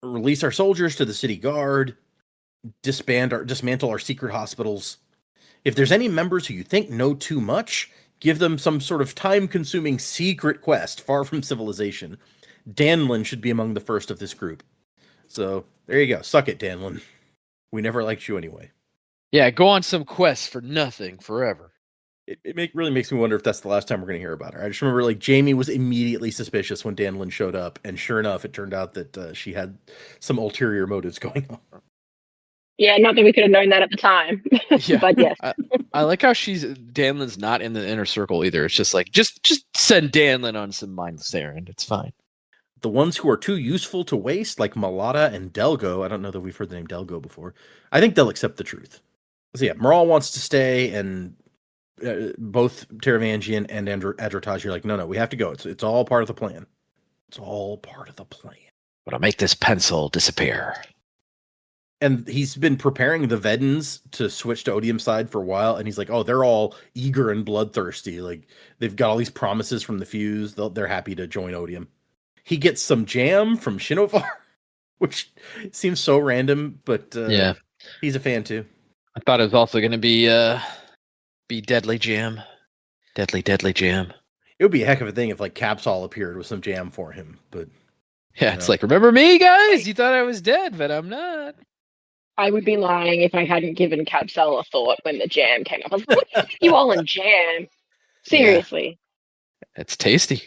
Release our soldiers to the city guard, dismantle our secret hospitals. If there's any members who you think know too much, give them some sort of time-consuming secret quest far from civilization. Danlin should be among the first of this group. So, there you go. Suck it, Danlin. We never liked you anyway.
Yeah, go on some quest for nothing forever.
It really makes me wonder if that's the last time we're going to hear about her. I just remember, like, Jamie was immediately suspicious when Danlin showed up, and sure enough, it turned out that she had some ulterior motives going on.
Yeah, not that we could have known that at the time.
Yeah.
But yes.
I like how Danlin's not in the inner circle either. It's just like, just send Danlin on some mindless errand. It's fine.
The ones who are too useful to waste, like Malata and Delgo, I don't know that we've heard the name Delgo before, I think they'll accept the truth. So yeah, Maral wants to stay, and both Taravangian and Adratagia are like, no, we have to go. It's all part of the plan. It's all part of the plan.
But I'll make this pencil disappear.
And he's been preparing the Vedans to switch to Odium's side for a while, and he's like, oh, they're all eager and bloodthirsty. Like, they've got all these promises from the Fuse. They're happy to join Odium. He gets some jam from Shinovar, which seems so random, but yeah, he's a fan too.
I thought it was also going to be Deadly Jam. Deadly Jam.
It would be a heck of a thing if, like, Capsol appeared with some jam for him, but...
Yeah, it's like, remember me, guys? You thought I was dead, but I'm not.
I would be lying if I hadn't given Capsule a thought when the jam came up. I was like, what you all in jam? Seriously.
Yeah. It's tasty.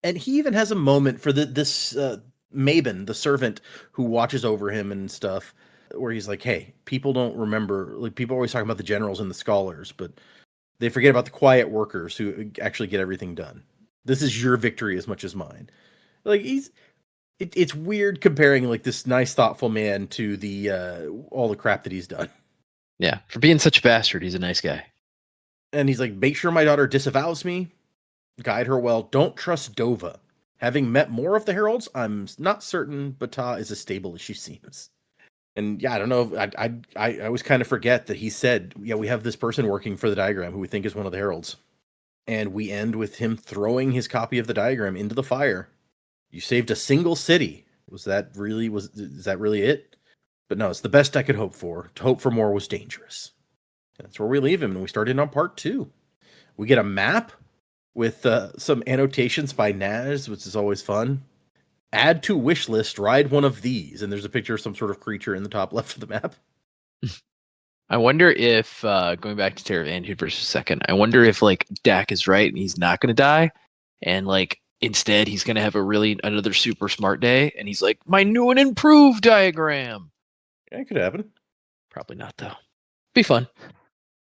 And he even has a moment for this Mabon, the servant who watches over him and stuff, where he's like, hey, people don't remember, like, people always talk about the generals and the scholars, but they forget about the quiet workers who actually get everything done. This is your victory as much as mine. Like, it's weird comparing, like, this nice, thoughtful man to the all the crap that he's done.
Yeah, for being such a bastard, he's a nice guy.
And he's like, make sure my daughter disavows me, guide her well, don't trust Dova. Having met more of the heralds, I'm not certain Bata is as stable as she seems. And yeah, I don't know, I always kind of forget that he said, yeah, we have this person working for the diagram who we think is one of the heralds. And we end with him throwing his copy of the diagram into the fire. You saved a single city. Is that really it? But no, it's the best I could hope for. To hope for more was dangerous. And that's where we leave him, and we start in on part 2. We get a map with some annotations by Naz, which is always fun. Add to wish list, ride one of these. And there's a picture of some sort of creature in the top left of the map.
I wonder if, going back to Taravangian for just a second, I wonder if, like, Dak is right and he's not going to die. And, like, instead he's going to have another super smart day. And he's like, my new and improved diagram.
Yeah, it could happen.
Probably not, though. Be fun.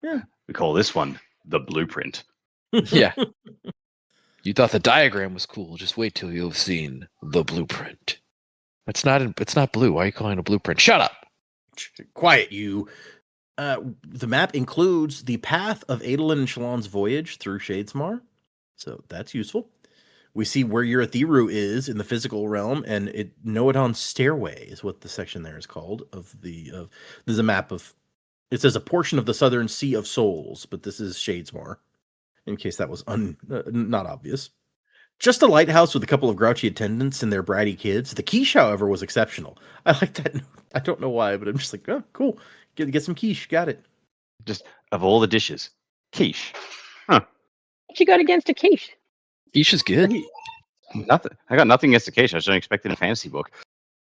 Yeah.
We call this one the blueprint.
Yeah. You thought the diagram was cool. Just wait till you've seen the blueprint. It's not blue. Why are you calling it a blueprint? Shut up.
Quiet, you. The map includes the path of Adolin and Shallan's voyage through Shadesmar, so that's useful. We see where Urithiru is in the physical realm, and Noadon's Stairway is what the section there is called. There's a map of. It says a portion of the Southern Sea of Souls, but this is Shadesmar. in case that was not obvious. Just a lighthouse with a couple of grouchy attendants and their bratty kids. The quiche, however, was exceptional. I like that note. I don't know why, but I'm just like, oh, cool. Get some quiche. Got it.
Just of all the dishes, quiche. Huh.
What you got against a quiche?
Quiche is good.
Nothing. I got nothing against the quiche. I just don't expect it in a fantasy book.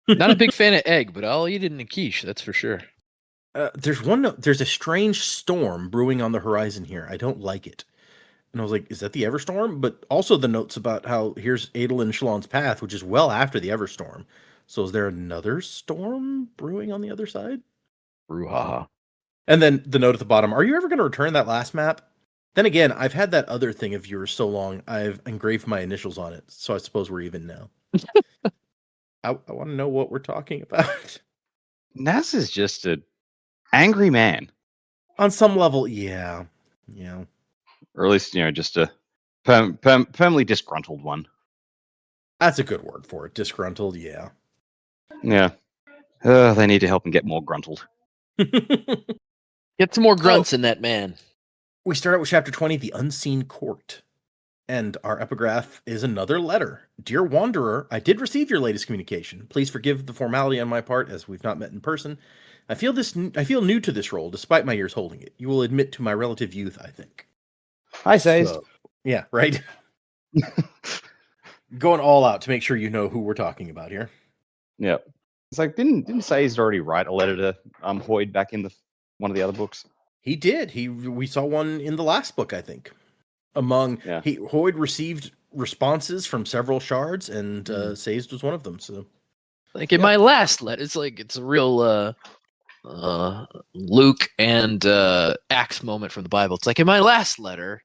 Not a big fan of egg, but I'll eat it in a quiche. That's for sure.
There's one note. There's a strange storm brewing on the horizon here. I don't like it. And I was like, is that the Everstorm? But also the notes about how here's Adolin and Shallan's path, which is well after the Everstorm. So is there another storm brewing on the other side?
Brouhaha.
And then the note at the bottom, are you ever going to return that last map? Then again, I've had that other thing of yours so long, I've engraved my initials on it. So I suppose we're even now. I want to know what we're talking about.
Naz is just an angry man.
On some level, yeah. Yeah.
Or at least, just a permanently disgruntled one.
That's a good word for it. Disgruntled, yeah.
Yeah. They need to help him get more gruntled.
Get some more grunts in that man.
We start out with chapter 20, The Unseen Court. And our epigraph is another letter. Dear Wanderer, I did receive your latest communication. Please forgive the formality on my part, as we've not met in person. I feel new to this role, despite my years holding it. You will admit to my relative youth, I think.
Hi, Says.
So, yeah, right? Going all out to make sure you know who we're talking about here.
Yep. It's like, didn't Says already write a letter to Hoyd back in one of the other books?
He did. We saw one in the last book, I think. Hoyd received responses from several shards, and Says was one of them. So,
like in my last letter, it's a real Luke and Acts moment from the Bible. It's like in my last letter,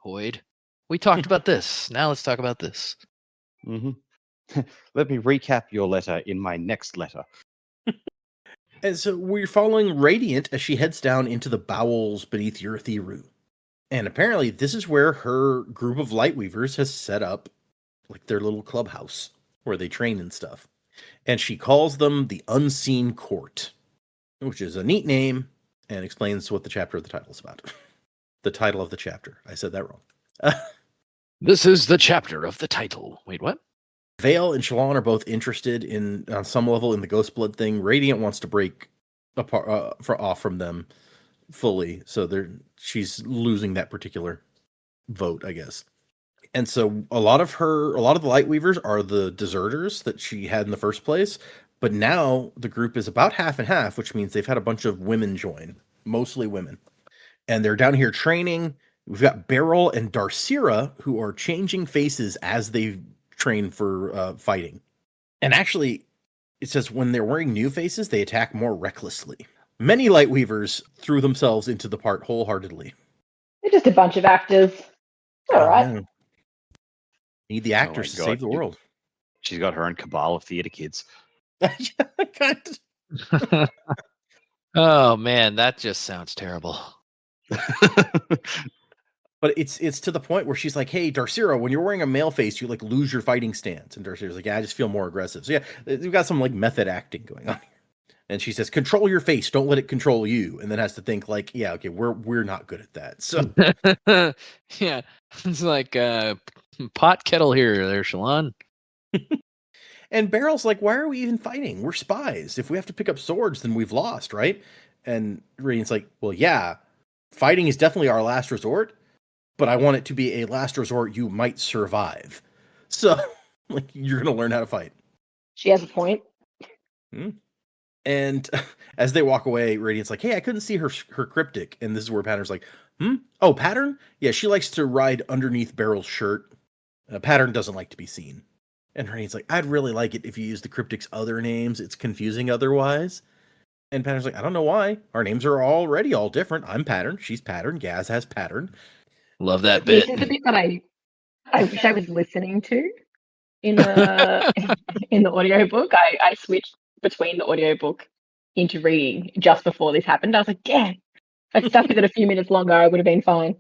Hoyd, we talked about this. Now let's talk about this.
Mm-hmm. Let me recap your letter in my next letter.
And so we're following Radiant as she heads down into the bowels beneath Urithiru. And apparently this is where her group of Lightweavers has set up like their little clubhouse where they train and stuff. And she calls them the Unseen Court, which is a neat name and explains what the chapter of the title is about. The title of the chapter. I said that wrong.
This is the chapter of the title. Wait, what?
Vale and Shallan are both interested in, on some level, in the Ghost Blood thing. Radiant wants to break off from them fully, so she's losing that particular vote, I guess. And so a lot of the Lightweavers are the deserters that she had in the first place, but now the group is about half and half, which means they've had a bunch of women join, mostly women. And they're down here training. We've got Beryl and Darcira, who are changing faces as they train for fighting. And actually, it says when they're wearing new faces, they attack more recklessly. Many Lightweavers threw themselves into the part wholeheartedly.
They're just a bunch of actors. All right.
Need the actors to save the world.
She's got her own cabal of theater kids.
Yeah, kind of.
Oh man, that just sounds terrible.
But it's to the point where she's like, hey, Darcira, when you're wearing a male face, you like lose your fighting stance. And Darcira's like, yeah, I just feel more aggressive. So yeah, we've got some like method acting going on here. And she says, control your face, don't let it control you. And then has to think like, yeah, okay, we're not good at that. So
yeah, it's like pot kettle here, there, Shallan.
And Beryl's like, why are we even fighting? We're spies. If we have to pick up swords, then we've lost, right? And Radiant's like, well, yeah, fighting is definitely our last resort, but I want it to be a last resort you might survive. So, like, you're going to learn how to fight.
She has a point.
And as they walk away, Radiant's like, hey, I couldn't see her cryptic. And this is where Pattern's like, Oh, Pattern? Yeah, she likes to ride underneath Beryl's shirt. Pattern doesn't like to be seen. And Radiant's like, I'd really like it if you use the cryptic's other names. It's confusing otherwise. And Pattern's like, I don't know why. Our names are already all different. I'm Pattern. She's Pattern. Gaz has Pattern.
Love that bit.
This is the bit that I wish I was listening to in the in the audiobook. I switched between the audiobook into reading just before this happened. I was like, damn, if I stuck with it a few minutes longer, I would have been fine.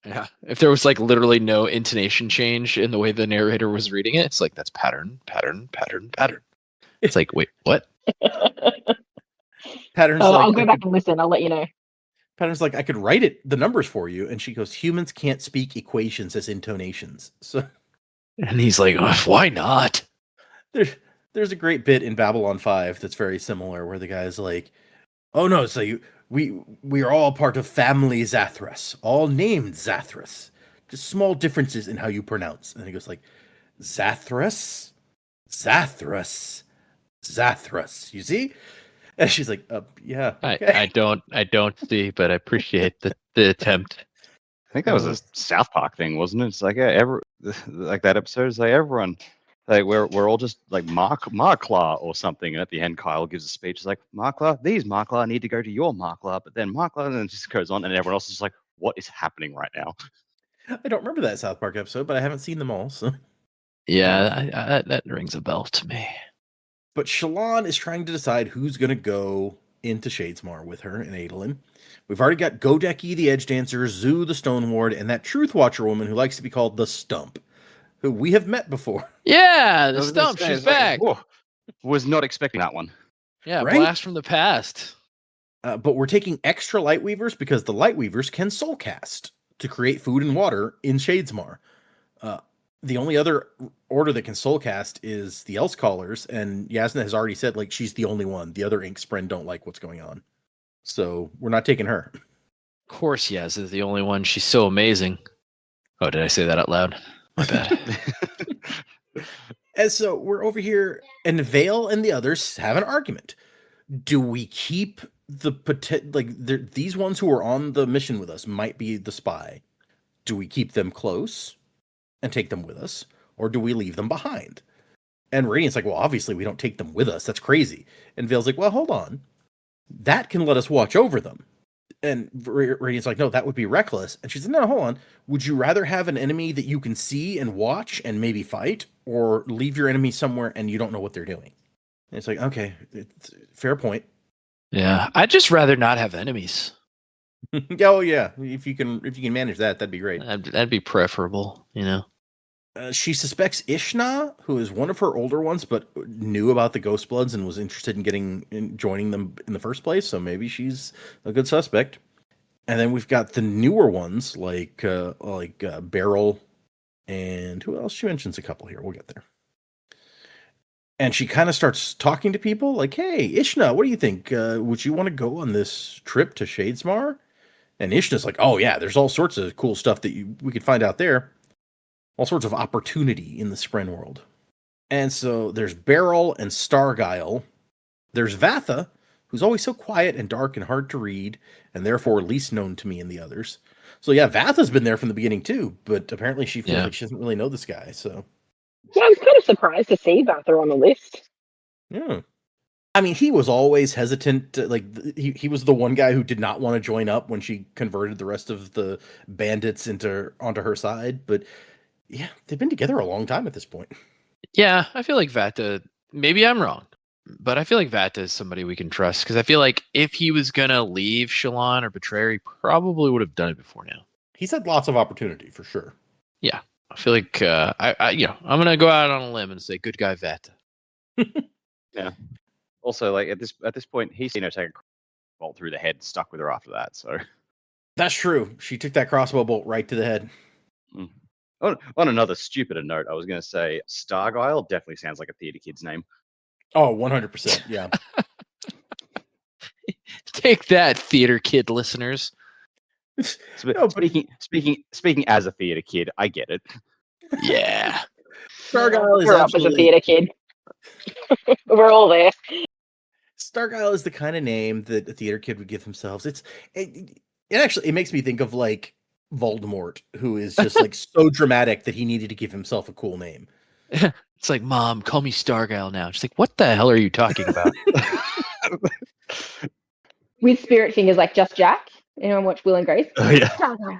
Yeah. If there was like literally no intonation change in the way the narrator was reading it, it's like that's pattern, pattern, pattern, pattern. It's like, wait, what?
Pattern's
I'll go back and listen. I'll let you know.
Pattern's like, I could write the numbers for you. And she goes, humans can't speak equations as intonations. So
And he's like, why not?
there's a great bit in Babylon 5 that's very similar where the guy's like, oh no, so we are all part of family Zathras, all named Zathras. Just small differences in how you pronounce. And he goes like, Zathras, Zathras, Zathras. You see? And she's like, yeah. Okay.
I don't see, but I appreciate the attempt.
I think that was a South Park thing, wasn't it? It's like like that episode is like everyone, like we're all just like Markla or something. And at the end, Kyle gives a speech. It's like these Markla need to go to your Markla, but then Markla, and then it just goes on, and everyone else is like, what is happening right now?
I don't remember that South Park episode, but I haven't seen them all. So
yeah, that rings a bell to me.
But Shallan is trying to decide who's going to go into Shadesmar with her and Adolin. We've already got Godeki, the Edge Dancer, Zoo, the Stone Ward, and that Truth Watcher woman who likes to be called the Stump, who we have met before.
Yeah, the Stump, she's back.
Was not expecting that one.
Yeah,
right?
Blast from the past.
But we're taking extra Lightweavers because the Lightweavers can soulcast to create food and water in Shadesmar. The only other order that can soulcast is the Elsecallers, and Yasna has already said, like, she's the only one. The other Inkspren don't like what's going on. So we're not taking her.
Of course, Yaz is the only one. She's so amazing. Oh, did I say that out loud? My bad.
And so we're over here, and Vale and the others have an argument. Do we keep these ones who are on the mission with us might be the spy? Do we keep them close and take them with us, or do we leave them behind? And Radiant's like, well, obviously we don't take them with us. That's crazy. And Vale's like, well, hold on. That can let us watch over them. And Radiant's like, no, that would be reckless. And she said, no, hold on. Would you rather have an enemy that you can see and watch and maybe fight, or leave your enemy somewhere and you don't know what they're doing? And it's like, okay, it's fair point.
Yeah, I'd just rather not have enemies.
Oh yeah, if you can manage that, that'd be great.
That'd be preferable, you know.
She suspects Ishna, who is one of her older ones, but knew about the Ghostbloods and was interested in joining them in the first place. So maybe she's a good suspect. And then we've got the newer ones like Beryl, and who else? She mentions a couple here. We'll get there. And she kind of starts talking to people like, "Hey, Ishna, what do you think? Would you want to go on this trip to Shadesmar?" And Ishna's like, "Oh yeah, there's all sorts of cool stuff that we could find out there." All sorts of opportunity in the Spren world. And so there's Beryl and Stargyle. There's Vatha, who's always so quiet and dark and hard to read, and therefore least known to me and the others. So yeah, Vatha's been there from the beginning too, but apparently she feels like she doesn't really know this guy. So
yeah, I was kind of surprised to see Vatha on the list.
Yeah. I mean, he was always hesitant. He was the one guy who did not want to join up when she converted the rest of the bandits onto her side, but yeah, they've been together a long time at this point.
Yeah, I feel like Vatha, maybe I'm wrong, but I feel like Vatha is somebody we can trust, because I feel like if he was going to leave Shallan or betray her, he probably would have done it before now.
He's had lots of opportunity, for sure.
Yeah, I feel like I'm going to go out on a limb and say good guy Vatha.
Yeah. Also, like at this point, he's seen her take a bolt through the head, stuck with her after that. So
that's true. She took that crossbow bolt right to the head.
Mm. On another stupider note, I was going to say Stargyle definitely sounds like a theater kid's name.
Oh, 100%. Yeah.
Take that, theater kid listeners.
Speaking as a theater kid, I get it.
Yeah.
Stargyle is
Grew up as a theater kid. We're all there.
Stargyle is the kind of name that a theater kid would give themselves. It makes me think of like Voldemort, who is just like so dramatic that he needed to give himself a cool name.
It's like, Mom, call me Stargyle now. She's like, what the hell are you talking about?
With spirit fingers like Just Jack. Anyone watch Will and Grace?
Oh, yeah.
Stargyle.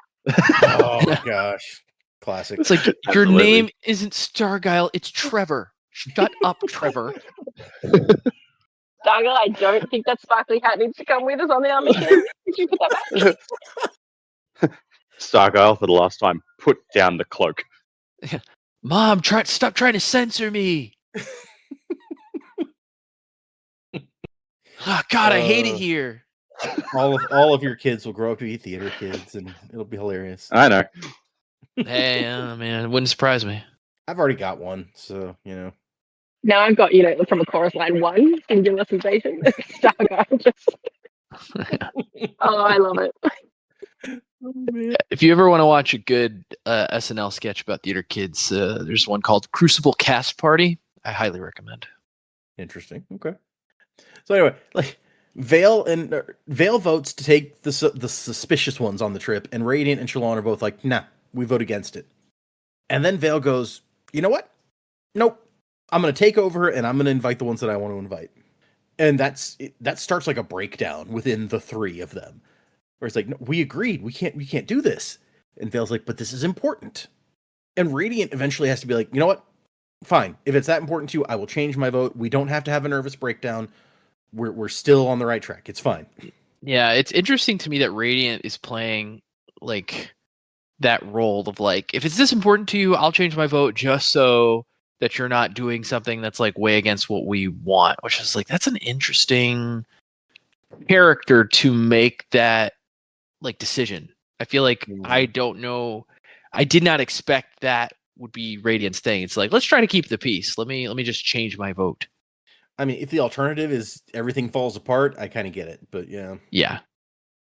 Oh my gosh. Classic.
It's like, your name isn't Stargyle, it's Trevor. Shut up, Trevor.
Stargyle, I don't think that sparkly hat needs to come with us on our mission. Did you put that back?
Stargyle, for the last time, put down the cloak.
Mom, stop trying to censor me. Oh, God, I hate it here.
all of your kids will grow up to be theater kids, and it'll be hilarious.
I know.
Hey, man, it wouldn't surprise me.
I've already got one, so you know.
Now I've got, from a chorus line 1, singular sensation. Stargirl just. Oh, I love it.
Oh, man.
If you ever want to watch a good SNL sketch about theater kids, there's one called Crucible Cast Party. I highly recommend.
Interesting. Okay. So anyway, like Vale votes to take the suspicious ones on the trip, and Radiant and Shallan are both like, nah, we vote against it. And then Vale goes, you know what? Nope. I'm going to take over, and I'm going to invite the ones that I want to invite. And that starts like a breakdown within the 3 of them, where it's like, no, we agreed, we can't do this. And Vale's like, but this is important. And Radiant eventually has to be like, you know what? Fine. If it's that important to you, I will change my vote. We don't have to have a nervous breakdown. We're still on the right track. It's fine.
Yeah, it's interesting to me that Radiant is playing like that role of like, if it's this important to you, I'll change my vote just so that you're not doing something that's like way against what we want, which is like, that's an interesting character to make that like decision. I feel like I don't know. I did not expect that would be Radiant's thing. It's like, let's try to keep the peace. Let me just change my vote.
I mean, if the alternative is everything falls apart, I kind of get it, but yeah.
Yeah.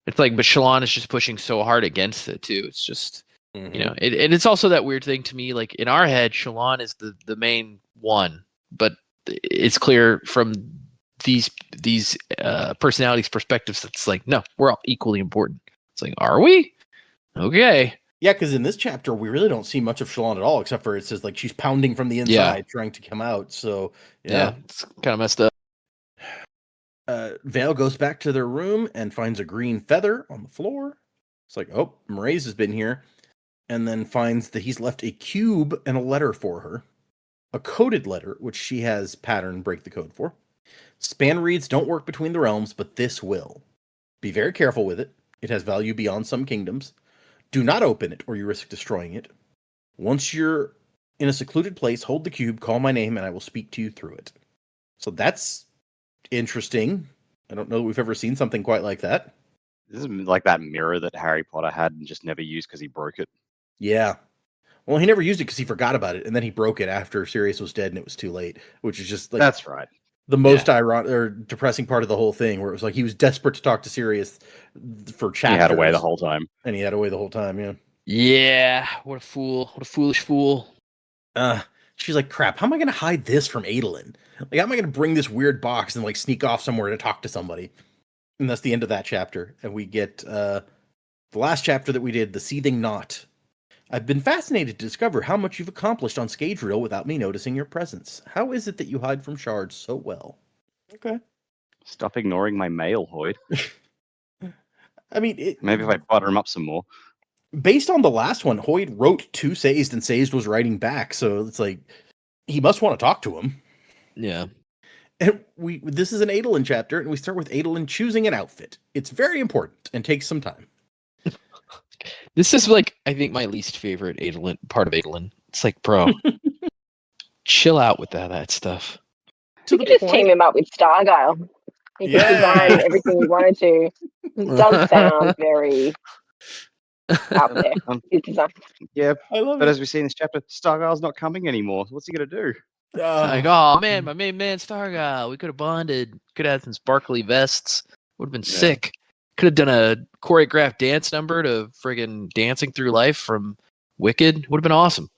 It's like, but Shallan is just pushing so hard against it too. It's just, and it's also that weird thing to me, like in our head, Shallan is the main one, but it's clear from these personalities' perspectives that's like, no, we're all equally important. It's like, are we? Okay.
Yeah, because in this chapter, we really don't see much of Shallan at all, except for it says like she's pounding from the inside, trying to come out. So
yeah, it's kind of messed up.
Vale goes back to their room and finds a green feather on the floor. It's like, oh, Mraize has been here. And then finds that he's left a cube and a letter for her. A coded letter, which she has Pattern break the code for. Span reads don't work between the realms, but this will. Be very careful with it. It has value beyond some kingdoms. Do not open it, or you risk destroying it. Once you're in a secluded place, hold the cube, call my name, and I will speak to you through it. So that's interesting. I don't know that we've ever seen something quite like that.
This is like that mirror that Harry Potter had and just never used because he broke it.
Yeah. Well, he never used it because he forgot about it, and then he broke it after Sirius was dead and it was too late, which is just like...
That's right.
The most ironic or depressing part of the whole thing, where it was like he was desperate to talk to Sirius for chapters.
He had away the whole time.
And he had away the whole time, yeah.
Yeah, what a fool. What a foolish fool.
She's like, crap, how am I going to hide this from Adolin? Like, how am I going to bring this weird box and, like, sneak off somewhere to talk to somebody? And that's the end of that chapter. And we get the last chapter that we did, The Seething Knot. I've been fascinated to discover how much you've accomplished on Scadrial without me noticing your presence. How is it that you hide from shards so well? Okay.
Stop ignoring my mail, Hoyd.
I mean...
Maybe if I butter him up some more.
Based on the last one, Hoyd wrote to Sazed, and Sazed was writing back, so it's like, he must want to talk to him.
Yeah.
And this is an Adolin chapter, and we start with Adolin choosing an outfit. It's very important, and takes some time.
This is like, I think, my least favorite part of Adolin. It's like, bro, chill out with that stuff.
You could just team him up with Stargirl. He could design everything he wanted to. It does sound very out there. His design.
Yeah,
I love
but
it.
as we see in this chapter, Stargirl's not coming anymore. What's he going to do?
Like, oh man, my main man Stargirl. We could have bonded. Could have had some sparkly vests. Would have been sick. Could have done a choreographed dance number to friggin' Dancing Through Life from Wicked. Would have been awesome.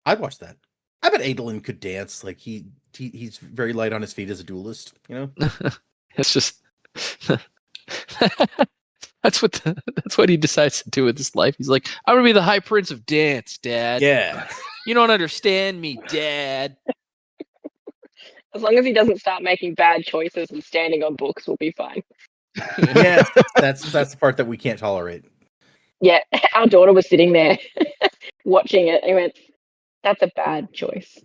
I'd watch that. I bet Adolin could dance. Like he's very light on his feet as a duelist. You know,
it's just that's what he decides to do with his life. He's like, I'm gonna be the High Prince of Dance, Dad.
Yeah.
You don't understand me, Dad.
As long as he doesn't start making bad choices and standing on books, we'll be fine.
Yeah, that's the part that we can't tolerate.
Yeah, our daughter was sitting there watching it and went, that's a bad choice.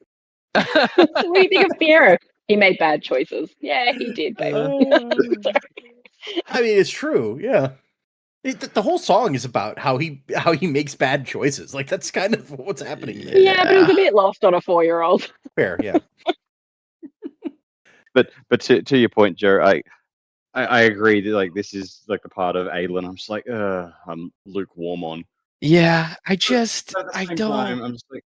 What do you think of Piero? He made bad choices. Yeah, he did, babe.
I mean, it's true. Yeah. The whole song is about how he makes bad choices. Like, that's kind of what's happening there.
Yeah, but it was a bit lost on a 4-year-old.
Fair, yeah.
But to your point, Joe, I agree that like this is like the part of Adolin I'm just like, I'm lukewarm on.
Yeah,
But at the same time, I'm just like,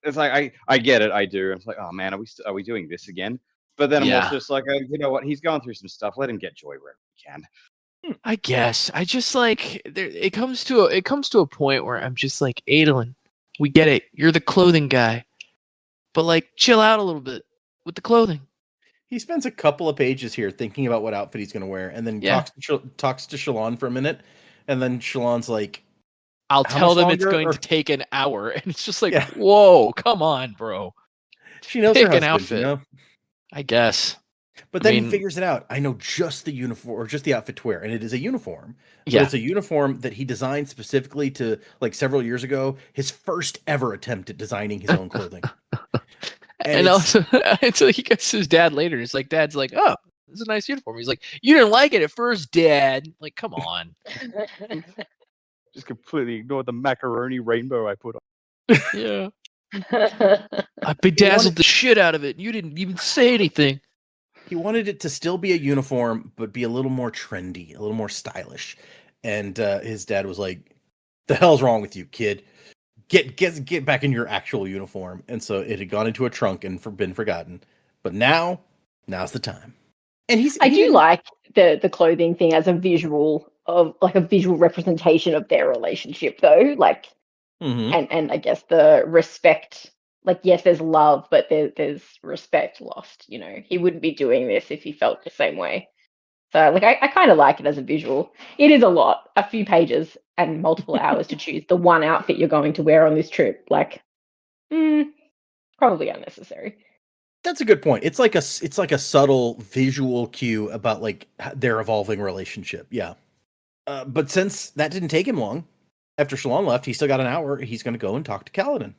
it's like I get it, I do. I'm just like, oh man, are we doing this again? But then I'm
Yeah.
also just like, you know what? He's going through some stuff. Let him get joy wherever he can.
I guess I just like it comes to a point where I'm just like, Adolin, we get it. You're the clothing guy, but like chill out a little bit with the clothing.
He spends a couple of pages here thinking about what outfit he's going to wear, and then
Yeah.
talks to Shallan for a minute, and then Shallan's like,
I'll
"How
tell
much
them it's
longer?"
going
Or-
to take an hour, and it's just like,
Yeah.
whoa, come on, bro.
She knows her
Pick an
husband,
outfit.
you know.
I guess.
But
I
then he
mean-
figures it out. I know just the uniform or just the outfit to wear, and it is a uniform. But
Yeah.
it's a uniform that he designed specifically to, like, several years ago, his first ever attempt at designing his own clothing.
And
it's-
also, until he gets his dad later, it's like, Dad's like, oh, this is a nice uniform. He's like, you didn't like it at first, Dad. Like, come on.
Just completely ignored the macaroni rainbow I put on.
Yeah. I bedazzled the shit out of it. And you didn't even say anything.
He wanted it to still be a uniform, but be a little more trendy, a little more stylish. And his dad was like, "The hell's wrong with you, kid? Get back in your actual uniform." And so it had gone into a trunk and been forgotten. But now's the time. And
I do like the clothing thing as a visual representation of their relationship, though. Like,
Mhm.
and I guess the respect. Like, yes, there's love, but there's respect lost. You know, he wouldn't be doing this if he felt the same way. So, like, I kind of like it as a visual. It is a lot, a few pages and multiple hours to choose the one outfit you're going to wear on this trip. Like, probably unnecessary.
That's a good point. It's like a subtle visual cue about like their evolving relationship. Yeah. But since that didn't take him long, after Shallan left, he still got an hour. He's going to go and talk to Kaladin.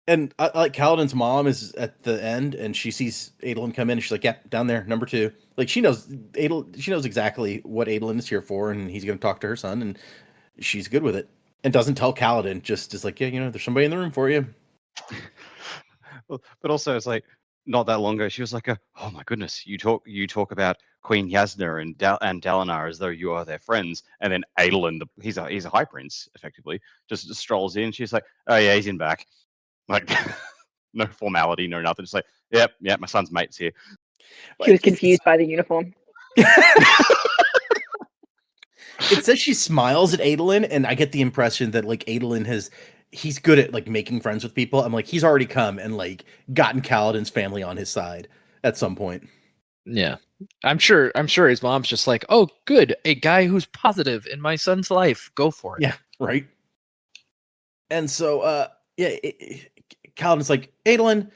And like Kaladin's mom is at the end, and she sees Adolin come in, and she's like, "Yeah, down there, number 2." Like she knows She knows exactly what Adolin is here for, and he's going to talk to her son, and she's good with it, and doesn't tell Kaladin. Just is like, "Yeah, there's somebody in the room for you."
But also, it's like not that long ago, she was like, "Oh my goodness, you talk about Queen Yasna and Dalinar as though you are their friends," and then Adolin, he's a high prince, effectively, just strolls in. She's like, "Oh yeah, he's in back." Like, no formality, no nothing. Just like, yep, my son's mate's here.
She was confused by the uniform.
It says she smiles at Adolin, and I get the impression that like Adolin he's good at like making friends with people. I'm like, he's already come and like gotten Kaladin's family on his side at some point.
Yeah. I'm sure his mom's just like, oh, good. A guy who's positive in my son's life. Go for it.
Yeah, right. And so, Kaladin's like, Adolin,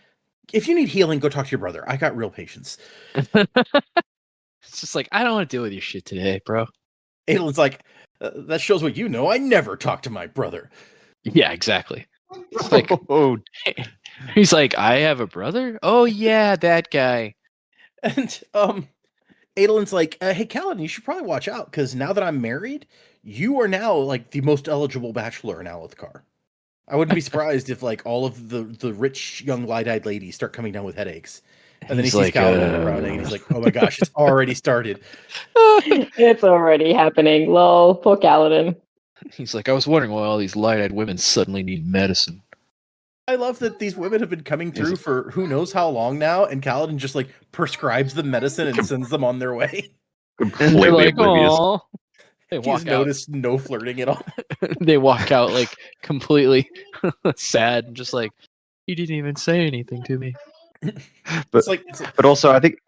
if you need healing, go talk to your brother. I got real patience.
It's just like, I don't want to deal with your shit today, bro.
Adolin's like, that shows what you know. I never talk to my brother.
Yeah, exactly. It's like, he's like, I have a brother? Oh, yeah, that guy.
And Adolin's like, hey, Kaladin, you should probably watch out, because now that I'm married, you are now like the most eligible bachelor in Alethkar. I wouldn't be surprised if like all of the rich young light-eyed ladies start coming down with headaches. And then he sees
like,
Kaladin frowning, and he's like, oh my gosh, it's already started.
It's already happening. Lol, poor Kaladin.
He's like, I was wondering why all these light-eyed women suddenly need medicine.
I love that these women have been coming through for who knows how long now, and Kaladin just like prescribes them medicine and sends them on their way.
And they're like, oh. They
He's noticed no flirting at all.
They walk out like completely sad and just like, he didn't even say anything to me.
But also, I think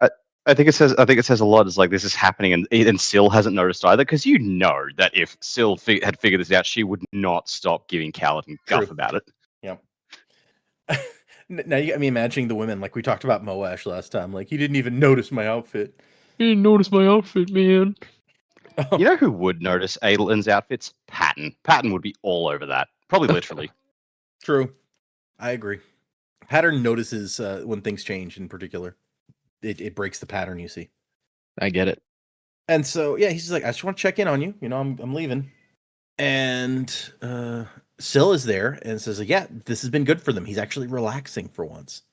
it says a lot. Is like this is happening, and Syl hasn't noticed either, because you know that if Syl had figured this out, she would not stop giving Kaladin guff about it.
Yeah. Now you got me imagining the women, like we talked about Moash last time. Like, he didn't even notice my outfit.
He didn't notice my outfit, man.
You know who would notice Adolin's outfits? Patton. Patton would be all over that. Probably literally.
True. I agree. Pattern notices when things change in particular. It breaks the pattern, you see.
I get it.
And so, yeah, he's just like, I just want to check in on you. I'm leaving. And Syl is there and says, yeah, this has been good for them. He's actually relaxing for once.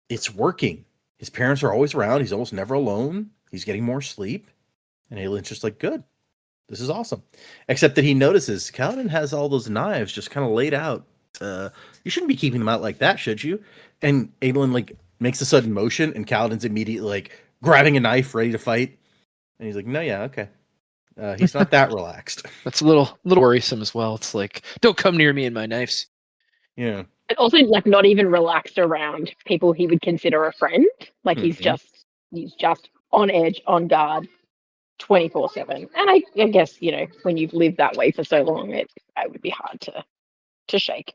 It's working. His parents are always around. He's almost never alone. He's getting more sleep. And Adolin's just like, good. This is awesome. Except that he notices Kaladin has all those knives just kind of laid out. You shouldn't be keeping them out like that, should you? And Adolin like makes a sudden motion, and Kaladin's immediately like grabbing a knife, ready to fight. And he's like, no, yeah, okay. He's not that relaxed.
That's a little worrisome as well. It's like, don't come near me and my knives.
Yeah.
And also, like, not even relaxed around people he would consider a friend. Like, he's
Mhm.
just on edge, on guard, 24/7. And I guess, when you've lived that way for so long, it would be hard to shake.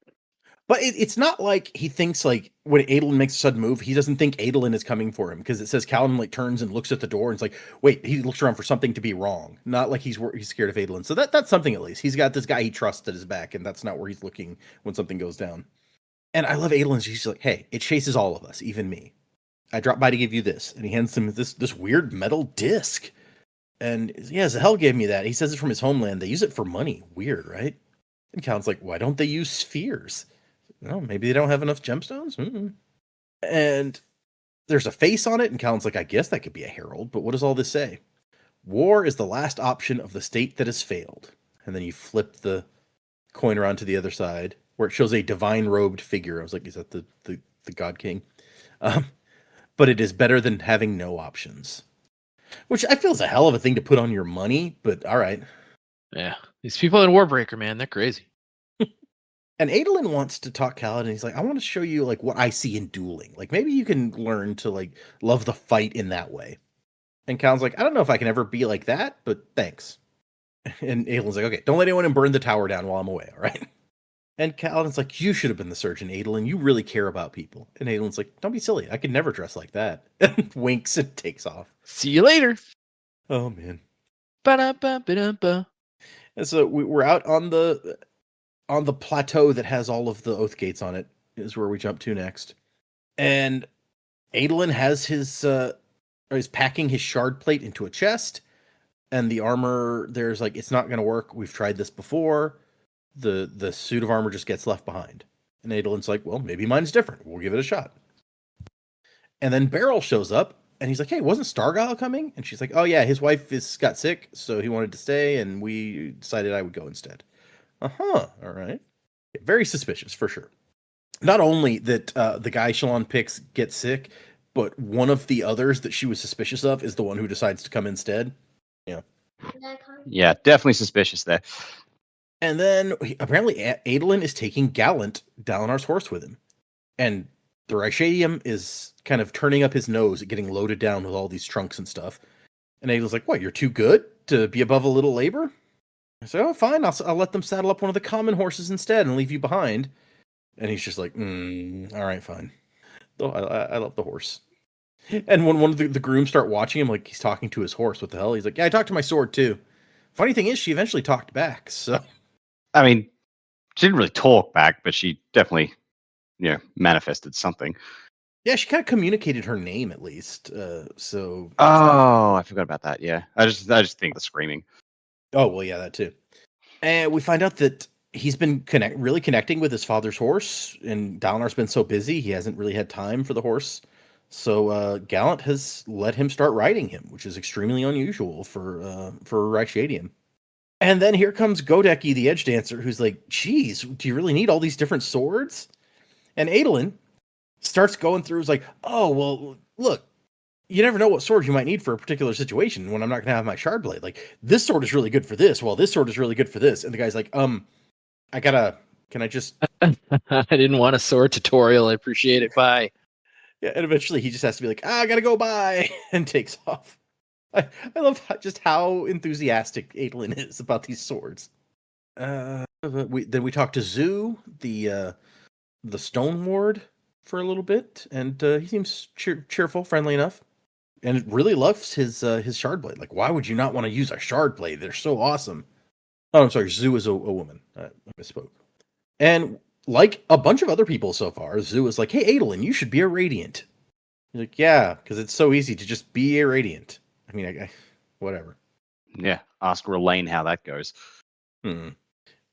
But it's not like he thinks like when Adolin makes a sudden move, he doesn't think Adolin is coming for him because it says Kaladin like turns and looks at the door and it's like, wait, he looks around for something to be wrong. Not like he's scared of Adolin. So that's something at least. He's got this guy he trusts at his back, and that's not where he's looking when something goes down. And I love Adolin. She's like, hey, it chases all of us, even me. I dropped by to give you this, and he hands him this weird metal disc. And yeah, Zahel gave me that. He says it's from his homeland. They use it for money. Weird, right? And Kaladin's like, why don't they use spheres? No, maybe they don't have enough gemstones. And there's a face on it, and Kaladin's like, I guess that could be a herald, but what does all this say? War is the last option of the state that has failed. And then you flip the coin around to the other side, where it shows a divine robed figure. I was like, is that the God King? But it is better than having no options. Which I feel is a hell of a thing to put on your money, but all right.
Yeah. These people in Warbreaker, man, they're crazy.
And Adolin wants to talk Kaladin. He's like, I want to show you like what I see in dueling. Like maybe you can learn to like love the fight in that way. And Kaladin's like, I don't know if I can ever be like that, but thanks. And Adolin's like, okay, don't let anyone burn the tower down while I'm away, all right? And Kaladin's like, you should have been the surgeon, Adolin. You really care about people. And Adolin's like, don't be silly. I could never dress like that. And winks and takes off.
See you later.
Oh, man.
Ba-da-ba-ba-da-ba.
And so we're out on the plateau that has all of the oath gates on it, is where we jump to next. And Adolin has is packing his shard plate into a chest, and the armor, there's like, it's not going to work. We've tried this before. The suit of armor just gets left behind. And Adolin's like, well, maybe mine's different. We'll give it a shot. And then Beryl shows up, and he's like, hey, wasn't Stargyle coming? And she's like, oh yeah, his wife got sick, so he wanted to stay, and we decided I would go instead. All right. Very suspicious, for sure. Not only that the guy Shallan picks gets sick, but one of the others that she was suspicious of is the one who decides to come instead. Yeah.
Yeah, definitely suspicious there.
And then apparently Adolin is taking Gallant, Dalinar's horse, with him. And the Rashadium is kind of turning up his nose at getting loaded down with all these trunks and stuff. And Adolin's like, what, you're too good to be above a little labor? I say, oh, fine, I'll let them saddle up one of the common horses instead and leave you behind. And he's just like, all right, fine. Oh, I love the horse. And when one of the grooms start watching him, like he's talking to his horse, what the hell? He's like, yeah, I talked to my sword too. Funny thing is, she eventually talked back, so...
I mean, she didn't really talk back, but she definitely, manifested something.
Yeah, she kind of communicated her name at least. So.
Oh, I forgot about that. Yeah, I just think the screaming.
Oh well, yeah, that too. And we find out that he's been really connecting with his father's horse, and Dalinar's been so busy he hasn't really had time for the horse. So Gallant has let him start riding him, which is extremely unusual for Rashadium. And then here comes Godeki, the Edge Dancer, who's like, geez, do you really need all these different swords? And Adolin starts going through, is like, oh, well, look, you never know what sword you might need for a particular situation when I'm not going to have my shard blade. Like, this sword is really good for this. Well, this sword is really good for this. And the guy's like, can I just...
I didn't want a sword tutorial. I appreciate it. Bye.
Yeah, and eventually he just has to be like, I gotta go bye, and takes off. I love just how enthusiastic Adolin is about these swords. Then we talk to Zoo, the Stone Ward, for a little bit, and he seems cheerful, friendly enough, and really loves his shard blade. Like, why would you not want to use a shard blade? They're so awesome. Oh, I'm sorry, Zoo is a woman. I misspoke. And like a bunch of other people so far, Zoo is like, hey, Adolin, you should be a Radiant. He's like, yeah, because it's so easy to just be a Radiant. I mean, I whatever.
Yeah, ask Relaine how that goes.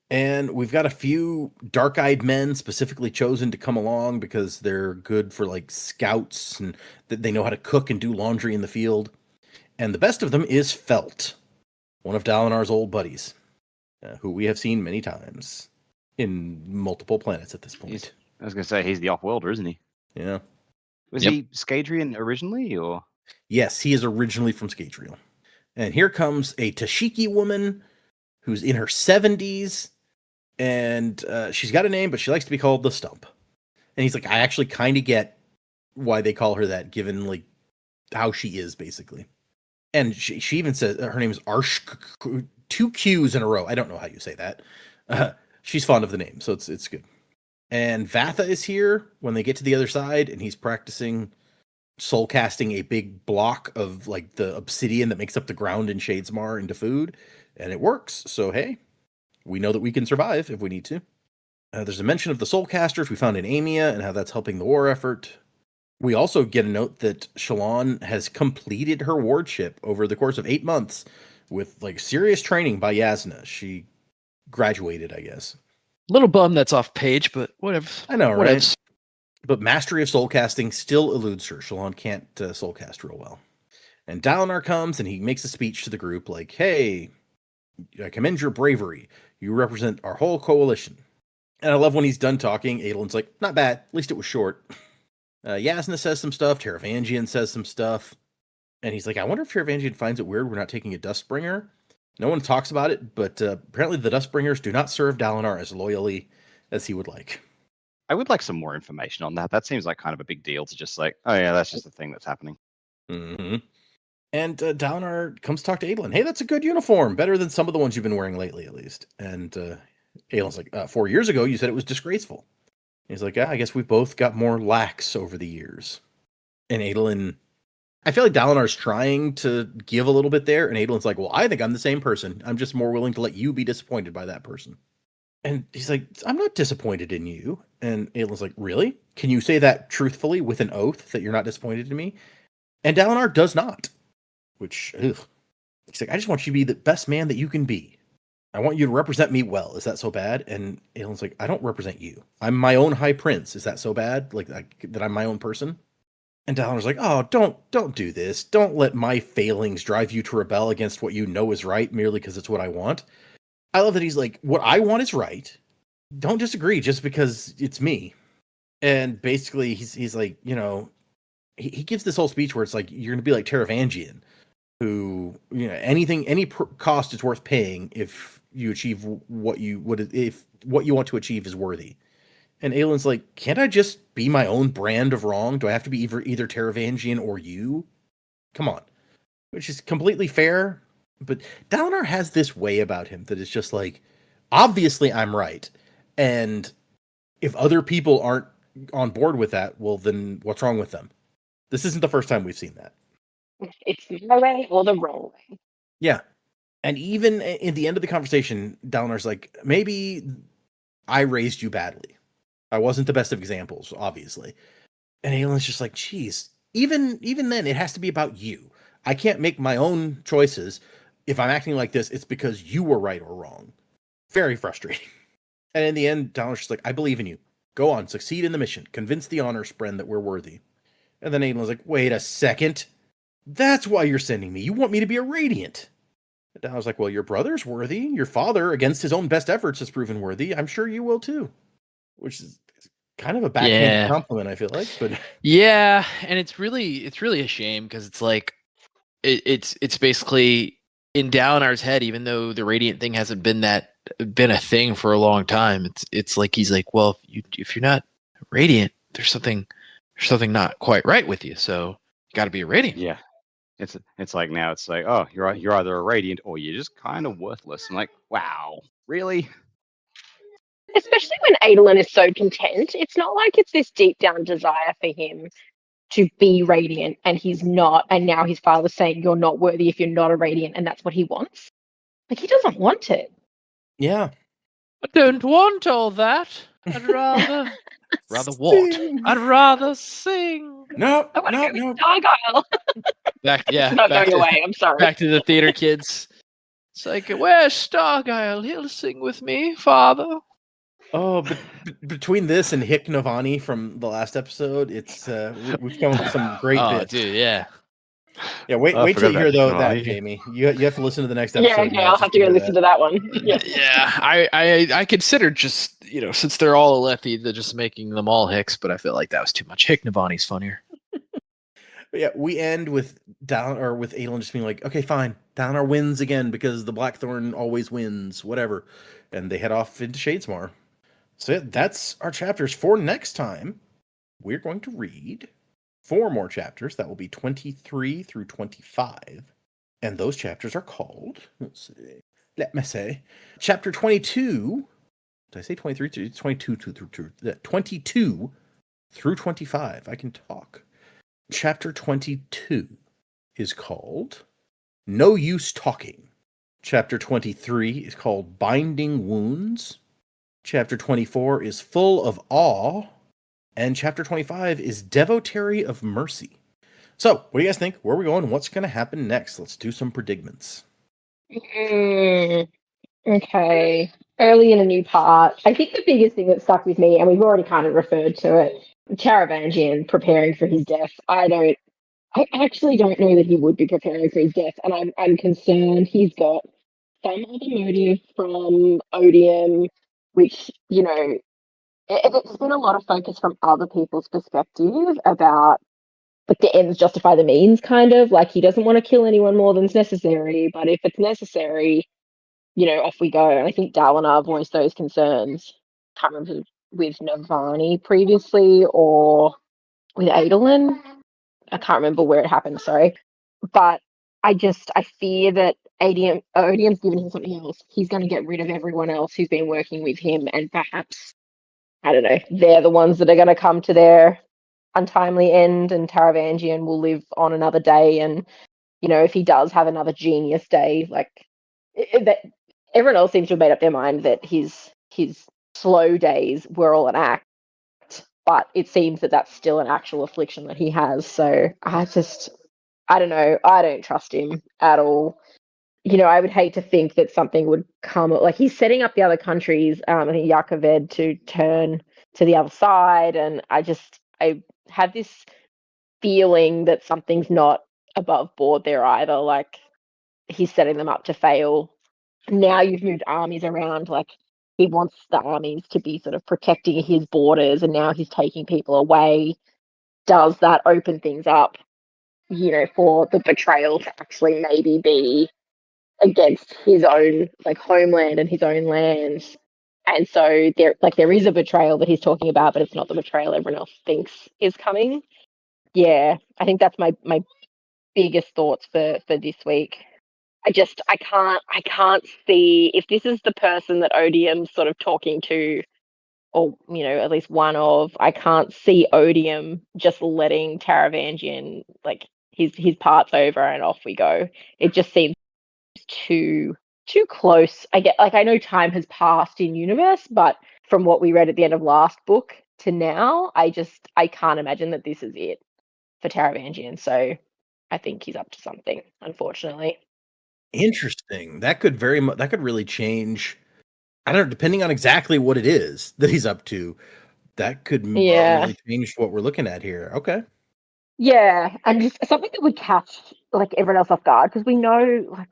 And we've got a few dark-eyed men specifically chosen to come along because they're good for like scouts and that they know how to cook and do laundry in the field. And the best of them is Felt, one of Dalinar's old buddies, who we have seen many times in multiple planets at this point.
I was going to say, he's the off-worlder, isn't he?
Yeah.
Was
Yep.
he Scadrian originally, or?
Yes, he is originally from Scadrial. And here comes a Tashiki woman who's in her 70s, and she's got a name, but she likes to be called the Stump. And he's like, I actually kind of get why they call her that, given like how she is, basically. And she even says her name is Arsh, 2 Q's in a row. I don't know how you say that. She's fond of the name, so it's good. And Vatha is here when they get to the other side, and he's practicing soul casting a big block of like the obsidian that makes up the ground in Shadesmar into food, and it works. So hey, we know that we can survive if we need to. There's a mention of the soul casters we found in Amia and how that's helping the war effort. We also get a note that Shallan has completed her wardship over the course of 8 months with like serious training by Yasna. She graduated, I guess.
Little bum that's off page, but whatever.
I know,
Whatever.
right? But mastery of soul casting still eludes her. Shallan can't soul cast real well. And Dalinar comes and he makes a speech to the group like, hey, I commend your bravery. You represent our whole coalition. And I love when he's done talking, Adolin's like, not bad. At least it was short. Yasna says some stuff. Taravangian says some stuff. And he's like, I wonder if Taravangian finds it weird we're not taking a Dustbringer. No one talks about it, but apparently the Dustbringers do not serve Dalinar as loyally as he would like.
I would like some more information on that. That seems like kind of a big deal to just like, oh yeah, that's just a thing that's happening.
Mm-hmm. And Dalinar comes talk to Adolin. Hey, that's a good uniform. Better than some of the ones you've been wearing lately, at least. And Adolin's like, 4 years ago, you said it was disgraceful. He's like, I guess we've both got more lax over the years. And Adolin, I feel like Dalinar's trying to give a little bit there. And Adolin's like, well, I think I'm the same person. I'm just more willing to let you be disappointed by that person. And he's like, I'm not disappointed in you. And Adolin's like, really? Can you say that truthfully with an oath that you're not disappointed in me? And Dalinar does not. Which, ugh. He's like, I just want you to be the best man that you can be. I want you to represent me well. Is that so bad? And Adolin's like, I don't represent you. I'm my own high prince. Is that so bad? Like that I'm my own person? And Dalinar's like, oh, don't do this. Don't let my failings drive you to rebel against what you know is right merely because it's what I want. I love that he's like, what I want is right. Don't disagree just because it's me. And basically he's like, you know, he gives this whole speech where it's like, you're going to be like Taravangian, who, you know, any cost is worth paying if you achieve if what you want to achieve is worthy. And Aelin's like, can't I just be my own brand of wrong? Do I have to be either Taravangian or you? Come on. Which is completely fair. But Dalinar has this way about him that is just like, obviously I'm right. And if other people aren't on board with that, well, then what's wrong with them? This isn't the first time we've seen that.
It's my way or the wrong way.
Yeah. And even in the end of the conversation, Dalinar's like, maybe I raised you badly. I wasn't the best of examples, obviously. And Aelin's just like, geez, even then, it has to be about you. I can't make my own choices. If I'm acting like this, it's because you were right or wrong. Very frustrating. And in the end, Dalinar's just like, I believe in you. Go on, succeed in the mission. Convince the honor spren that we're worthy. And then Aelin's like, wait a second. That's why you're sending me. You want me to be a Radiant. And Dalinar's like, well, your brother's worthy. Your father, against his own best efforts, has proven worthy. I'm sure you will too. Which is kind of a backhand compliment, I feel like. But
yeah, and it's really a shame because it's like it's basically in Dalinar's head, even though the Radiant thing hasn't been a thing for a long time. It's like he's like, well, if you're not Radiant, there's something not quite right with you. So you got to be a Radiant.
Yeah, it's like now it's like, oh, you're either a Radiant or you're just kind of worthless. I'm like, wow, really?
Especially when Adolin is so content. It's not like it's this deep down desire for him to be Radiant and he's not, and now his father's saying you're not worthy if you're not a Radiant, and that's what he wants. Like, he doesn't want it.
yeah.
I don't want all that. I'd rather what? I'd rather sing.
No.
Argyle.
It's
not going away. I'm sorry.
Back to the theater kids. It's like, where's Stargyle? He'll sing with me, father.
Oh, but between this and Hick Navani from the last episode, it's we've come up with some great bits.
Dude, yeah.
Yeah, wait
I
till
forgot
you hear
about
though that,
Shivani.
Jamie. You have to listen to the next
Yeah,
episode
okay,
now
I'll
just
have to go
hear
listen to that one. Yeah.
Yeah, I considered just since they're all Alethi, they're just making them all Hicks, but I feel like that was too much. Hick Navani's funnier.
But yeah, we end with with Adolin just being like, okay, fine, Dalinar wins again because the Blackthorn always wins, whatever. And they head off into Shadesmar. So yeah, that's our chapters for next time. We're going to read 4 more chapters. That will be 23 through 25. And those chapters are called, let's see, let me say, chapter 22. Did I say 23? 22 22 through 25. I can talk. Chapter 22 is called No Use Talking. Chapter 23 is called Binding Wounds. Chapter 24 is Full of Awe. And chapter 25 is Devotary of Mercy. So, what do you guys think? Where are we going? What's going to happen next? Let's do some predicaments.
Okay. Early in a new part. I think the biggest thing that stuck with me, and we've already kind of referred to it, Taravangian preparing for his death. I actually don't know that he would be preparing for his death, and I'm concerned he's got some other motive from Odium, which, it's been a lot of focus from other people's perspective about like the ends justify the means, kind of like he doesn't want to kill anyone more than's necessary, but if it's necessary, off we go. And I think Dalinar voiced those concerns. Can't remember with Navani previously or with Adolin. I can't remember where it happened, sorry. But I fear that Odium's given him something else. He's going to get rid of everyone else who's been working with him, and perhaps, I don't know, they're the ones that are going to come to their untimely end, and Taravangian will live on another day. And, if he does have another genius day, like, that everyone else seems to have made up their mind that his slow days were all an act, but it seems that that's still an actual affliction that he has. So I don't know. I don't trust him at all. I would hate to think that something would come. Like, he's setting up the other countries, I think Yakaved, to turn to the other side, and I have this feeling that something's not above board there either. Like, he's setting them up to fail. Now you've moved armies around, like, he wants the armies to be sort of protecting his borders, and now he's taking people away. Does that open things up, for the betrayal to actually maybe be against his own, like, homeland and his own lands? And so there is a betrayal that he's talking about, but it's not the betrayal everyone else thinks is coming. Yeah, I think that's my biggest thoughts for this week. I can't see if this is the person that Odium's sort of talking to, or at least one of. I can't see Odium just letting Taravangian, like, his part's over and off we go. It just seems too close. I know time has passed in universe, but from what we read at the end of last book to now, I can't imagine that this is it for Taravangian. So I think he's up to something, unfortunately.
Interesting. That could really change. I don't know, depending on exactly what it is that he's up to, that could
Yeah.
really change what we're looking at here. Okay.
Yeah, and just something that would catch, like, everyone else off guard, because we know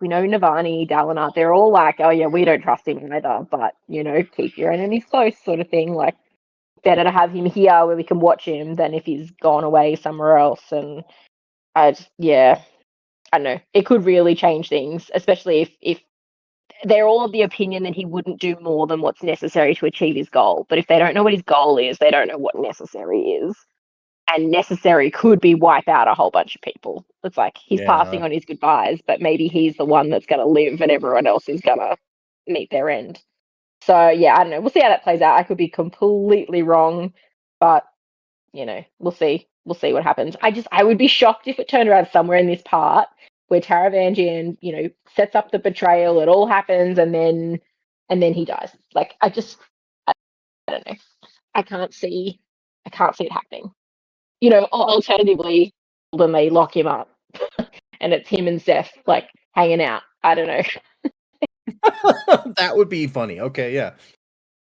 Navani, Dalinar, they're all like, oh yeah, we don't trust him either, but keep your enemies close, sort of thing. Like, better to have him here where we can watch him than if he's gone away somewhere else. And I don't know, it could really change things, especially if they're all of the opinion that he wouldn't do more than what's necessary to achieve his goal. But if they don't know what his goal is, they don't know what necessary is. And necessary could be wipe out a whole bunch of people. It's like he's passing on his goodbyes, but maybe he's the one that's going to live and everyone else is going to meet their end. So, yeah, I don't know. We'll see how that plays out. I could be completely wrong, but, we'll see. We'll see what happens. I would be shocked if it turned around somewhere in this part where Taravangian, sets up the betrayal, it all happens, and then he dies. Like, I don't know. I can't see it happening. Alternatively, then they lock him up and it's him and Seth, like, hanging out. I don't know.
That would be funny. Okay, yeah.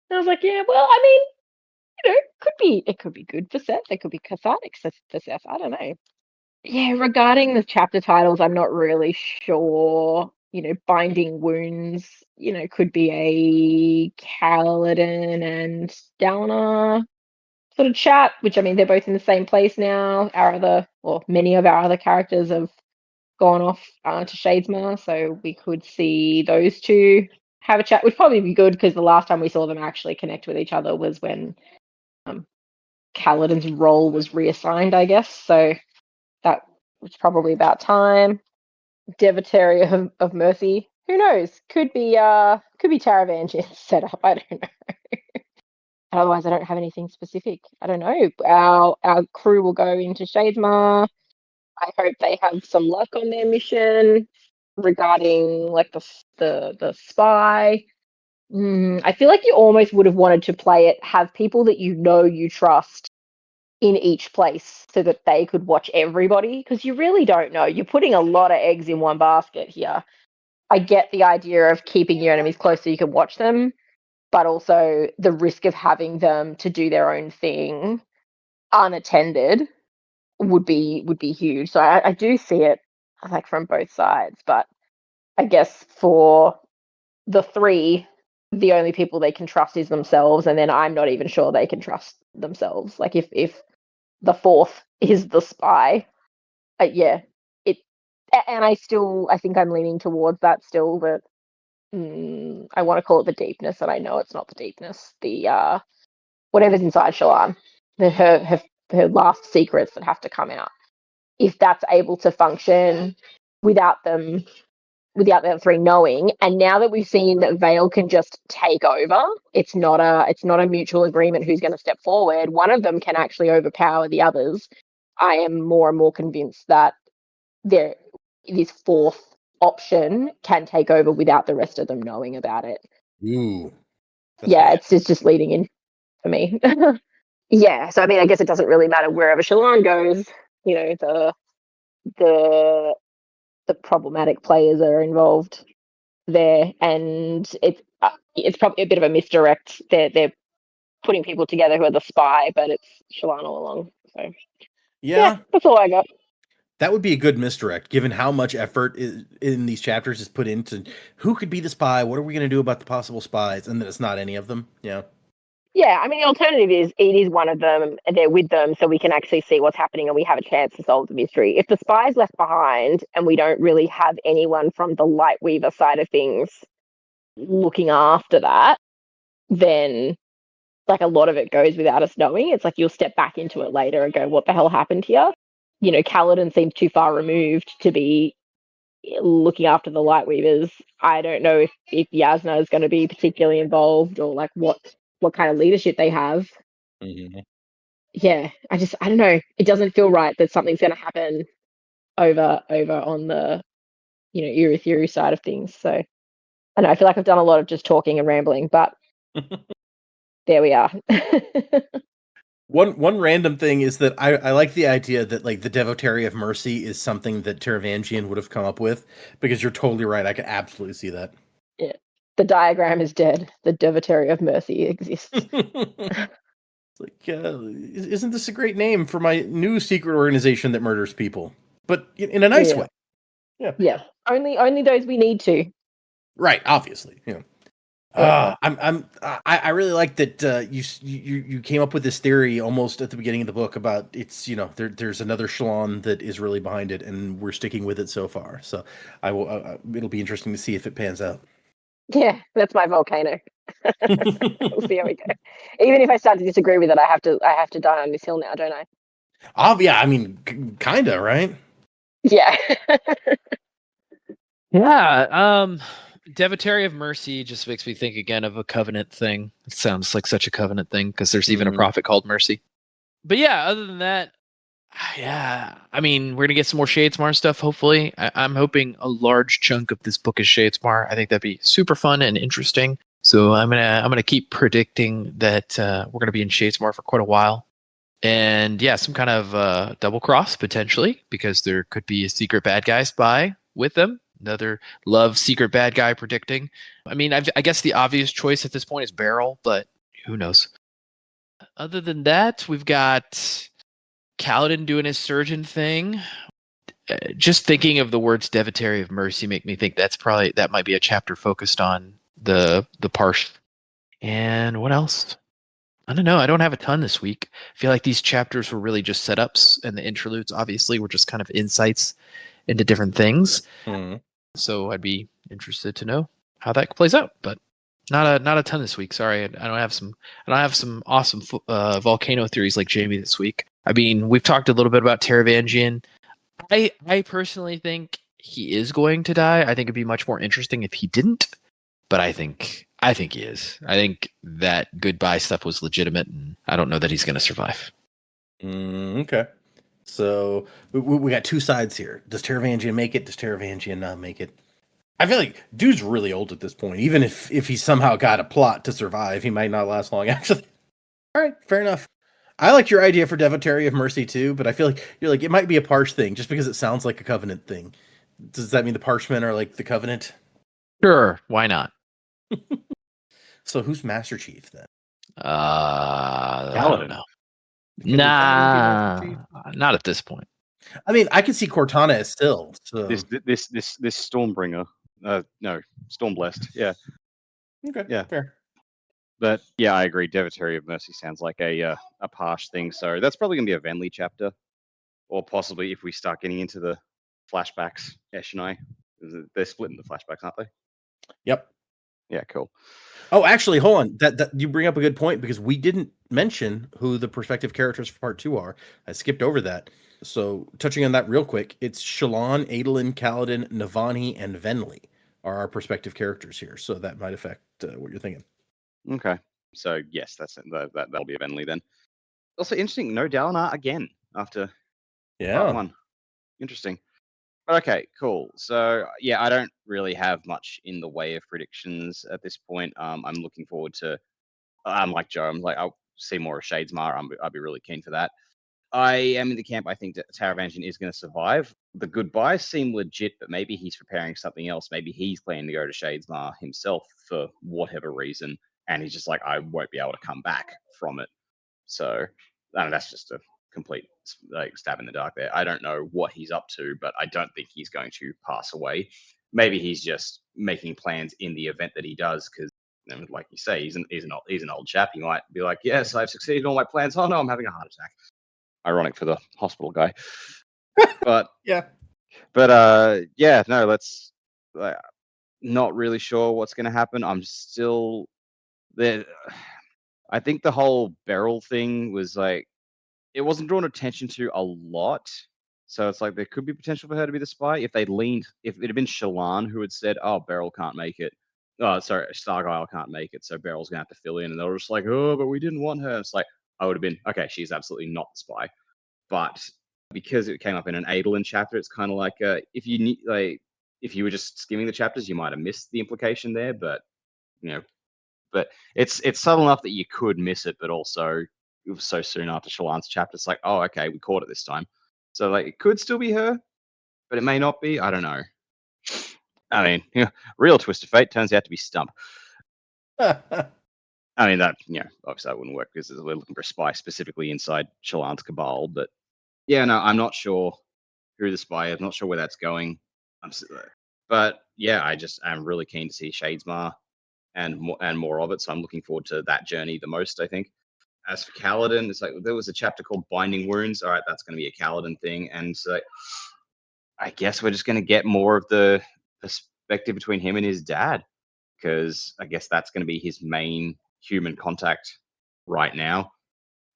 And I was like, yeah, well, I mean, it could be good for Seth. It could be cathartic for Seth. I don't know. Yeah, regarding the chapter titles, I'm not really sure. Binding Wounds, could be a Kaladin and Downer sort of chat, which I mean, they're both in the same place now. Many of our other characters have gone off to Shadesmar, so we could see those two have a chat. Would probably be good because the last time we saw them actually connect with each other was when Kaladin's role was reassigned, I guess. So that was probably about time. Devotary of Mercy. Who knows? Could be Taravangian's setup. I don't know. Otherwise, I don't have anything specific. I don't know. Our crew will go into Shadesmar. I hope they have some luck on their mission regarding like the spy. I feel like you almost would have wanted to play it, have people that you trust in each place so that they could watch everybody, because you really don't know. You're putting a lot of eggs in one basket here. I get the idea of keeping your enemies close so you can watch them, but also the risk of having them to do their own thing unattended would be huge. So I do see it like from both sides, but I guess for the three, the only people they can trust is themselves, and then I'm not even sure they can trust themselves. Like if the fourth is the spy, yeah, it. And I think I'm leaning towards that still, but I want to call it the deepness, and I know it's not the deepness. The whatever's inside Shallan, her last secrets that have to come out. If that's able to function without the other three knowing, and now that we've seen that Vale can just take over, it's not a mutual agreement who's going to step forward. One of them can actually overpower the others. I am more and more convinced that this fourth option can take over without the rest of them knowing about it.
Ooh.
Yeah, it's just leading in for me. Yeah, so I mean, I guess it doesn't really matter wherever Shallan goes. The problematic players are involved there, and it's probably a bit of a misdirect. They're putting people together who are the spy, but it's Shallan all along. So yeah, that's all I got.
That would be a good misdirect, given how much effort in these chapters is put into who could be the spy, what are we going to do about the possible spies, and then it's not any of them. Yeah.
Yeah, I mean, the alternative is it is one of them, and they're with them, so we can actually see what's happening and we have a chance to solve the mystery. If the spy's left behind and we don't really have anyone from the Lightweaver side of things looking after that, then like a lot of it goes without us knowing. It's like you'll step back into it later and go, what the hell happened here? Kaladin seems too far removed to be looking after the Lightweavers. I don't know if Yasna is going to be particularly involved, or like what kind of leadership they have.
Mm-hmm.
Yeah, I don't know. It doesn't feel right that something's going to happen over on the Urithiru side of things. So I know I feel like I've done a lot of just talking and rambling, but there we are.
One random thing is that I like the idea that like the Devotary of Mercy is something that Taravangian would have come up with, because you're totally right. I can absolutely see that.
Yeah. The diagram is dead. The Devotary of Mercy exists.
Like, isn't this a great name for my new secret organization that murders people, but in a nice way? Yeah.
Yeah. Only those we need to.
Right. Obviously. Yeah. I really like that you came up with this theory almost at the beginning of the book about it's there's another Shallan that is really behind it, and we're sticking with it so far. So I will. It'll be interesting to see if it pans out.
Yeah, that's my volcano. We'll see how we go. Even if I start to disagree with it, I have to die on this hill now, don't I?
Oh yeah, I mean, kinda, right?
Yeah.
Yeah. Devotary of Mercy just makes me think again of a covenant thing. It sounds like such a covenant thing because there's even a prophet called Mercy. But yeah, other than that, yeah, I mean, we're gonna get some more Shadesmar stuff. Hopefully, I'm hoping a large chunk of this book is Shadesmar. I think that'd be super fun and interesting. So I'm gonna keep predicting that we're gonna be in Shadesmar for quite a while. And yeah, some kind of double cross potentially, because there could be a secret bad guy spy with them. Another love secret bad guy predicting. I mean, I guess the obvious choice at this point is Beryl, but who knows? Other than that, we've got Kaladin doing his surgeon thing. just thinking of the words "Devotary of Mercy" make me think that might be a chapter focused on the Parsh. And what else? I don't know. I don't have a ton this week. I feel like these chapters were really just setups, and the interludes obviously were just kind of insights into different things.
Mhm.
So I'd be interested to know how that plays out, but not a ton this week. Sorry, I don't have some awesome volcano theories like Jamie this week. I mean, we've talked a little bit about Taravangian. I personally think he is going to die. I think it'd be much more interesting if he didn't, but I think he is. I think that goodbye stuff was legitimate, and I don't know that he's going to survive.
Okay. So we got two sides here. Does Taravangian make it? Does Taravangian not make it? I feel like dude's really old at this point. Even if he somehow got a plot to survive, he might not last long. Actually, all right, fair enough. I like your idea for Devotary of Mercy too, but I feel like you're like it might be a Parsh thing just because it sounds like a Covenant thing. Does that mean the Parshmen are like the Covenant?
Sure, why not?
So who's Master Chief then?
I don't
Paladin.
know.
Can the Covenant be Master Chief?
Not at this point.
I mean, I could see Cortana as still. So
This Stormbringer. No, Stormblessed. Yeah.
okay,
Yeah.
fair.
But yeah, I agree. Devotary of Mercy sounds like a Parsh thing. So that's probably gonna be a Venli chapter, or possibly if we start getting into the flashbacks, Ash and I. They're split into flashbacks, aren't they?
Yep.
Yeah, cool.
Oh, actually, hold on. That you bring up a good point because we didn't mention who the prospective characters for part 2 are. I skipped over that. So touching on that real quick, it's Shallan, Adolin, Kaladin, Navani, and Venli are our prospective characters here. So that might affect what you're thinking.
Okay. So yes, that'll be a Venli then. Also interesting, no Dalinar again after part 1. Interesting. Okay, cool. So yeah, I don't really have much in the way of predictions at this point. I'm looking forward to. I'm like Joe. I'm like I'll see more of Shadesmar. I'll be really keen for that. I am in the camp. I think that Taravangian is going to survive. The goodbyes seem legit, but maybe he's preparing something else. Maybe he's planning to go to Shadesmar himself for whatever reason, and he's just like, I won't be able to come back from it. So I don't know, that's just a complete like stab in the dark there. I don't know what he's up to, but I don't think he's going to pass away. Maybe he's just making plans in the event that he does, because like you say, he's an old chap. He might be like, yes, I've succeeded in all my plans. Oh no, I'm having a heart attack. Ironic for the hospital guy. But
Yeah.
yeah, no, let's not really sure what's going to happen. I'm still there. I think the whole Beryl thing was like, it wasn't drawn attention to a lot. So it's like there could be potential for her to be the spy if if it had been Shallan who had said, oh, Beryl can't make it. Oh, sorry, Stargyle can't make it, so Beryl's gonna have to fill in. And they were just like, oh, but we didn't want her. It's like, I would have been, okay, she's absolutely not the spy. But because it came up in an Adolin chapter, it's kind of like if you were just skimming the chapters, you might have missed the implication there. But but it's subtle enough that you could miss it, but also it was so soon after Shallan's chapter. It's like, oh, okay, we caught it this time. So like, it could still be her, but it may not be. I don't know. I mean, real twist of fate turns out to be Stump. I mean, that obviously that wouldn't work because we're looking for a spy specifically inside Shallan's cabal. But yeah, no, I'm not sure who the spy is. I'm not sure where that's going. But yeah, I'm really keen to see Shadesmar and more of it. So I'm looking forward to that journey the most, I think. As for Kaladin, it's like there was a chapter called Binding Wounds. All right, that's going to be a Kaladin thing. And so I guess we're just going to get more of the perspective between him and his dad, because I guess that's going to be his main human contact right now.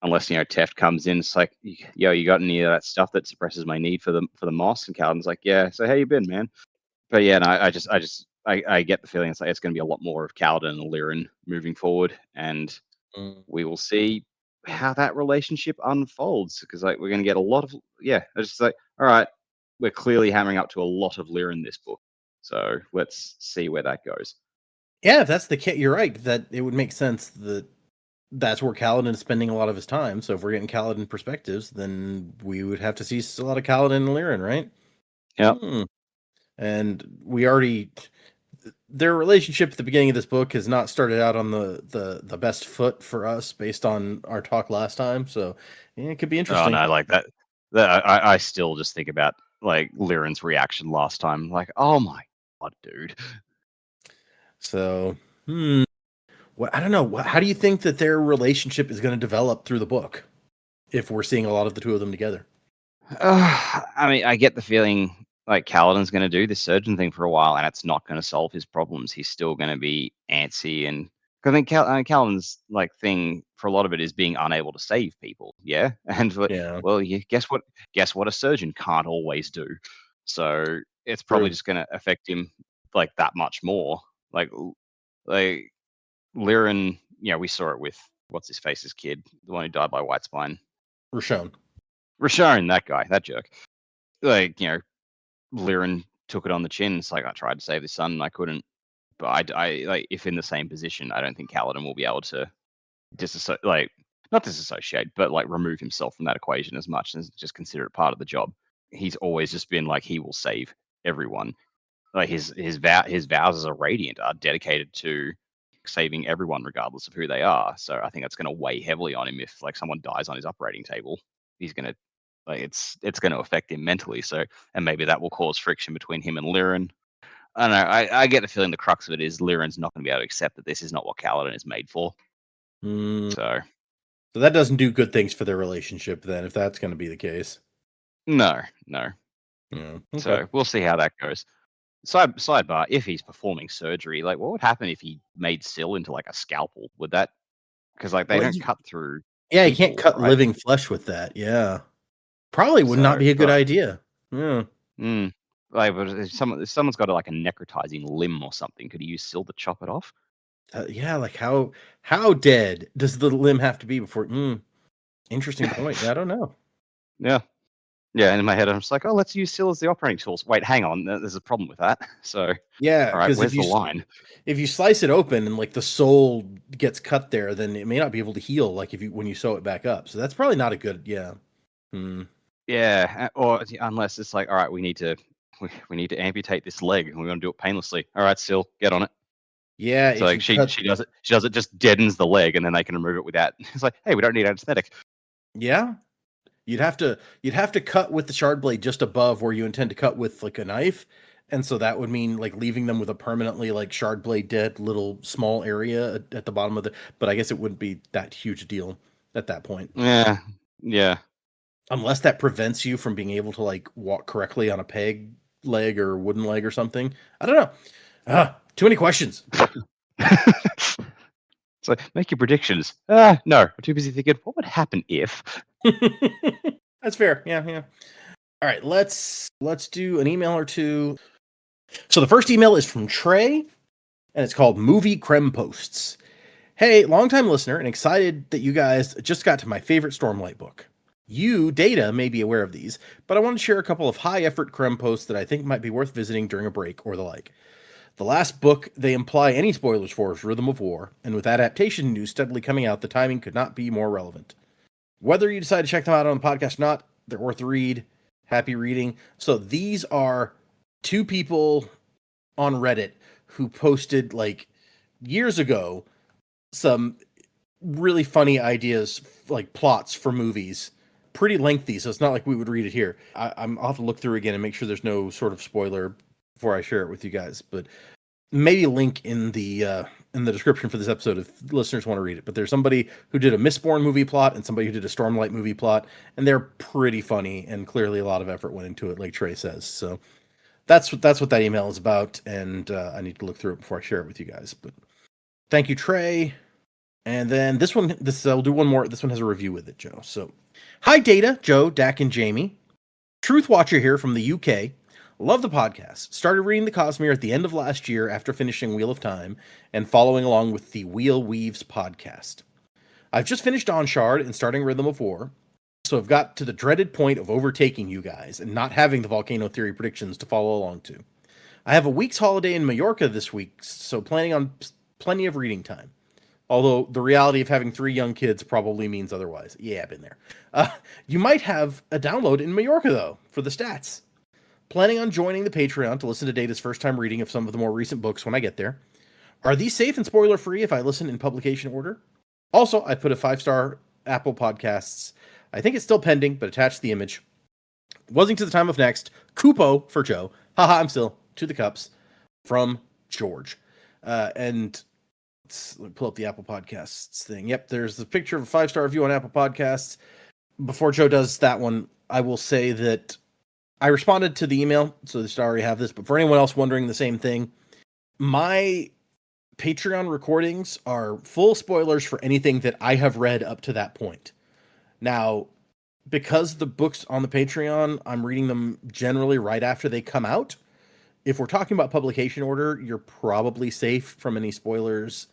Unless Teft comes in, it's like, yo, you got any of that stuff that suppresses my need for the moss? And Kaladin's like, yeah. So how you been, man? But yeah, no, I get the feeling it's going to be a lot more of Kaladin and Lirin moving forward, and we will see how that relationship unfolds, because like we're going to get a lot of it's just like, all right, we're clearly hammering up to a lot of Lirin this book, so let's see where that goes.
Yeah, if that's the case, you're right. That it would make sense that that's where Kaladin is spending a lot of his time. So if we're getting Kaladin perspectives, then we would have to see a lot of Kaladin and Lirin, right?
Yeah.
And we already, their relationship at the beginning of this book has not started out on the best foot for us based on our talk last time. So yeah, it could be interesting.
Oh no, like that I still just think about like Liren's reaction last time. Like, oh my god, dude.
So, I don't know. How do you think that their relationship is going to develop through the book? If we're seeing a lot of the two of them together.
I mean, I get the feeling like Kaladin's going to do this surgeon thing for a while, and it's not going to solve his problems. He's still going to be antsy, and I think Kaladin's like thing for a lot of it is being unable to save people. Yeah, and
Yeah.
well, guess what? Guess what? A surgeon can't always do. So it's probably just going to affect him like that much more. Like Liren, we saw it with what's his face's kid, the one who died by White Spine. Rashon, that guy, that jerk. Like, Liren took it on the chin. It's like, I tried to save his son and I couldn't. But I like, if in the same position, I don't think Kaladin will be able to not disassociate, but like remove himself from that equation as much as just consider it part of the job. He's always just been like, he will save everyone. Like his vows as a Radiant are dedicated to saving everyone regardless of who they are. So I think that's going to weigh heavily on him if like someone dies on his operating table. He's going to it's going to affect him mentally. So, and maybe that will cause friction between him and Liren. I don't know. I get the feeling the crux of it is Liren's not going to be able to accept that this is not what Kaladin is made for. So
that doesn't do good things for their relationship then, if that's going to be the case.
No.
Yeah, okay.
So we'll see how that goes. Sidebar: if he's performing surgery, like what would happen if he made Syl into like a scalpel? Would that? Because like they don't cut through.
Yeah, you can't cut living flesh with that. Yeah, probably would not be a good idea. Yeah.
Like, but if someone's got like a necrotizing limb or something, could he use Syl to chop it off?
Yeah, like how dead does the limb have to be before? Interesting point. Yeah, I don't know.
Yeah, and in my head, I'm just like, oh, let's use Syl as the operating tools. Wait, hang on, there's a problem with that. So
yeah,
all right, where's the line?
If you slice it open and like the soul gets cut there, then it may not be able to heal like when you sew it back up. So that's probably not a good. Yeah.
Yeah, or unless it's like, all right, we need to amputate this leg, and we're going to do it painlessly. All right, Syl, get on it.
Yeah,
so like she does it. She does it, just deadens the leg, and then they can remove it without. It's like, hey, we don't need anesthetic.
Yeah, you'd have to cut with the shard blade just above where you intend to cut with like a knife, and so that would mean like leaving them with a permanently like shard blade dead little small area at the bottom of the. But I guess it wouldn't be that huge a deal at that point.
Yeah.
Unless that prevents you from being able to like walk correctly on a peg leg or wooden leg or something. I don't know. Too many questions.
So make your predictions. No, I'm too busy thinking, what would happen if?
That's fair. Yeah. All right, let's do an email or two. So the first email is from Trey, and it's called Movie Creme Posts. Hey, longtime listener, and excited that you guys just got to my favorite Stormlight book. You, Data, may be aware of these, but I want to share a couple of high-effort creme posts that I think might be worth visiting during a break or the like. The last book they imply any spoilers for is Rhythm of War, and with adaptation news steadily coming out, the timing could not be more relevant. Whether you decide to check them out on the podcast or not, they're worth the read. Happy reading. So these are two people on Reddit who posted, like, years ago, some really funny ideas, like plots for movies. Pretty lengthy, so it's not like we would read it here. I'll have to look through again and make sure there's no sort of spoiler before I share it with you guys. But maybe link in the description for this episode if listeners want to read it. But there's somebody who did a Mistborn movie plot and somebody who did a Stormlight movie plot, and they're pretty funny, and clearly a lot of effort went into it, like Trey says. So that's what that email is about, and I need to look through it before I share it with you guys. But thank you, Trey. And then I'll do one more. This one has a review with it, Joe. So, hi, Data, Joe, Dak, and Jamie. Truth Watcher here from the UK. Love the podcast. Started reading the Cosmere at the end of last year after finishing Wheel of Time and following along with the Wheel Weaves podcast. I've just finished Onshard and starting Rhythm of War, so I've got to the dreaded point of overtaking you guys and not having the Volcano Theory predictions to follow along to. I have a week's holiday in Mallorca this week, so planning on plenty of reading time. Although the reality of having 3 young kids probably means otherwise. Yeah, I've been there. You might have a download in Mallorca, though, for the stats. Planning on joining the Patreon to listen to Data's first time reading of some of the more recent books when I get there. Are these safe and spoiler-free if I listen in publication order? Also, I put a 5-star Apple Podcasts. I think it's still pending, but attached the image. Wasn't to the time of next. Kupo for Joe. Haha, I'm still to the cups from George. And let me pull up the Apple Podcasts thing. Yep, there's the picture of a 5-star review on Apple Podcasts. Before Joe does that one, I will say that I responded to the email, so they should already have this. But for anyone else wondering the same thing, my Patreon recordings are full spoilers for anything that I have read up to that point. Now, because the books on the Patreon, I'm reading them generally right after they come out. If we're talking about publication order, you're probably safe from any spoilers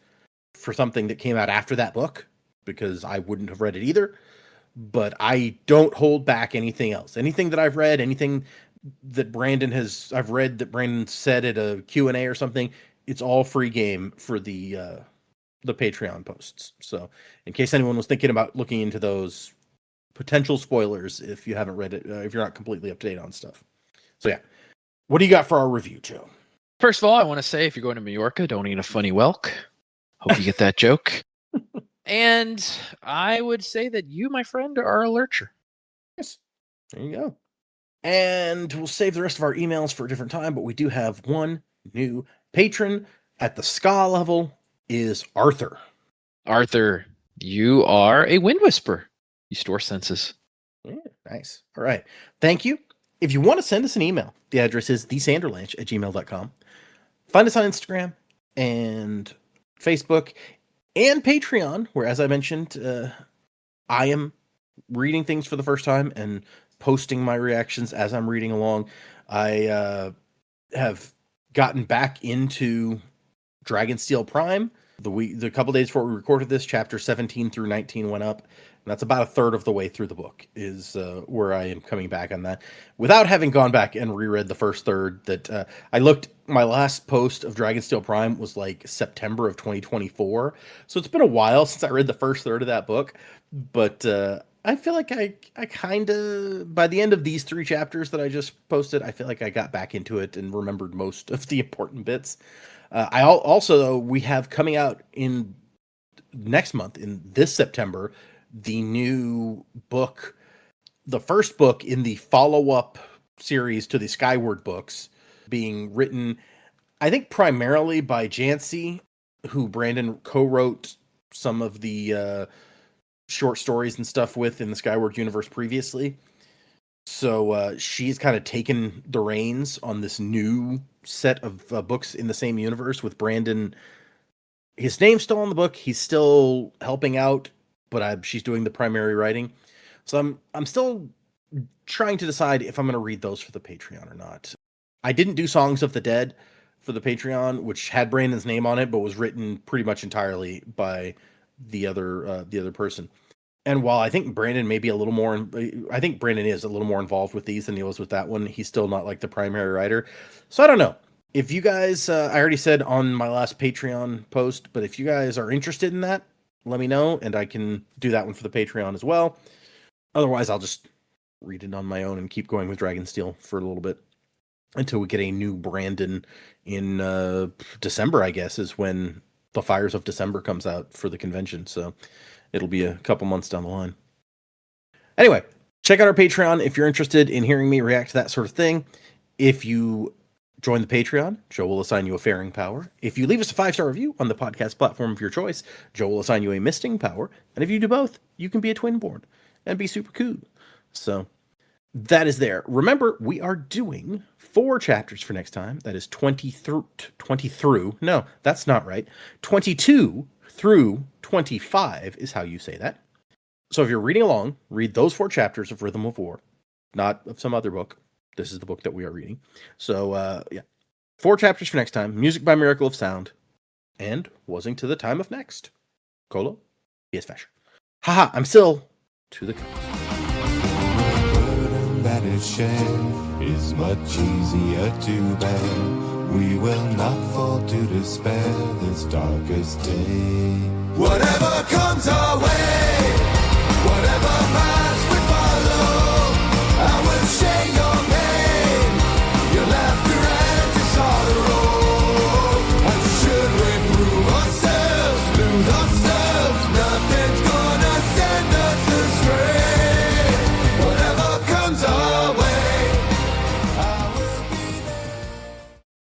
for something that came out after that book, because I wouldn't have read it either. But I don't hold back anything else. Anything that I've read, anything that I've read that Brandon said at a Q&A or something, it's all free game for the Patreon posts. So in case anyone was thinking about looking into those potential spoilers, if you haven't read it, if you're not completely up to date on stuff. So yeah. What do you got for our review, Joe?
First of all, I want to say if you're going to Mallorca, don't eat a funny whelk. Hope you get that joke. And I would say that you, my friend, are a lurcher.
Yes. There you go. And we'll save the rest of our emails for a different time, but we do have one new patron at the ska level is Arthur.
Arthur, you are a wind whisperer. You store senses.
Yeah, nice. All right. Thank you. If you want to send us an email, the address is thesanderlanch@gmail.com. Find us on Instagram and Facebook and Patreon, where, as I mentioned, I am reading things for the first time and posting my reactions as I'm reading along. I have gotten back into Dragonsteel Prime. The couple days before we recorded this, chapter 17 through 19 went up. And that's about a third of the way through the book is where I am coming back on that. Without having gone back and reread the first third, that I looked, my last post of Dragonsteel Prime was like September of 2024. So it's been a while since I read the first third of that book. But I feel like I kind of, by the end of these 3 chapters that I just posted, I feel like I got back into it and remembered most of the important bits. I also, though, we have coming out in next month, in this September, the new book, the first book in the follow-up series to the Skyward books, being written, I think, primarily by Jancy, who Brandon co-wrote some of the short stories and stuff with in the Skyward universe previously. So she's kind of taken the reins on this new set of books in the same universe with Brandon. His name's still on the book. He's still helping out, but she's doing the primary writing. So I'm still trying to decide if I'm going to read those for the Patreon or not. I didn't do Songs of the Dead for the Patreon, which had Brandon's name on it, but was written pretty much entirely by the other person. And while I think Brandon may be a little more, I think Brandon is a little more involved with these than he was with that one. He's still not like the primary writer. So I don't know. If you guys, I already said on my last Patreon post, but if you guys are interested in that, let me know, and I can do that one for the Patreon as well. Otherwise, I'll just read it on my own and keep going with Dragonsteel for a little bit until we get a new Brandon in December, I guess, is when The Fires of December comes out for the convention. So it'll be a couple months down the line. Anyway, check out our Patreon if you're interested in hearing me react to that sort of thing. If you join the Patreon, Joe will assign you a Faring Power. If you leave us a 5-star review on the podcast platform of your choice, Joe will assign you a Misting Power. And if you do both, you can be a Twinborn and be super cool. So that is there. Remember, we are doing 4 chapters for next time. That is 20 through. No, that's not right. 22 through 25 is how you say that. So if you're reading along, read those 4 chapters of Rhythm of War, not of some other book. This is the book that we are reading. So, yeah. 4 chapters for next time. Music by Miracle of Sound. And wasing to the time of next. Colo, yes, Fasher. Haha, I'm still to the cups.
Burden that is shared is much easier to bear. We will not fall to despair this darkest day. Whatever comes our way.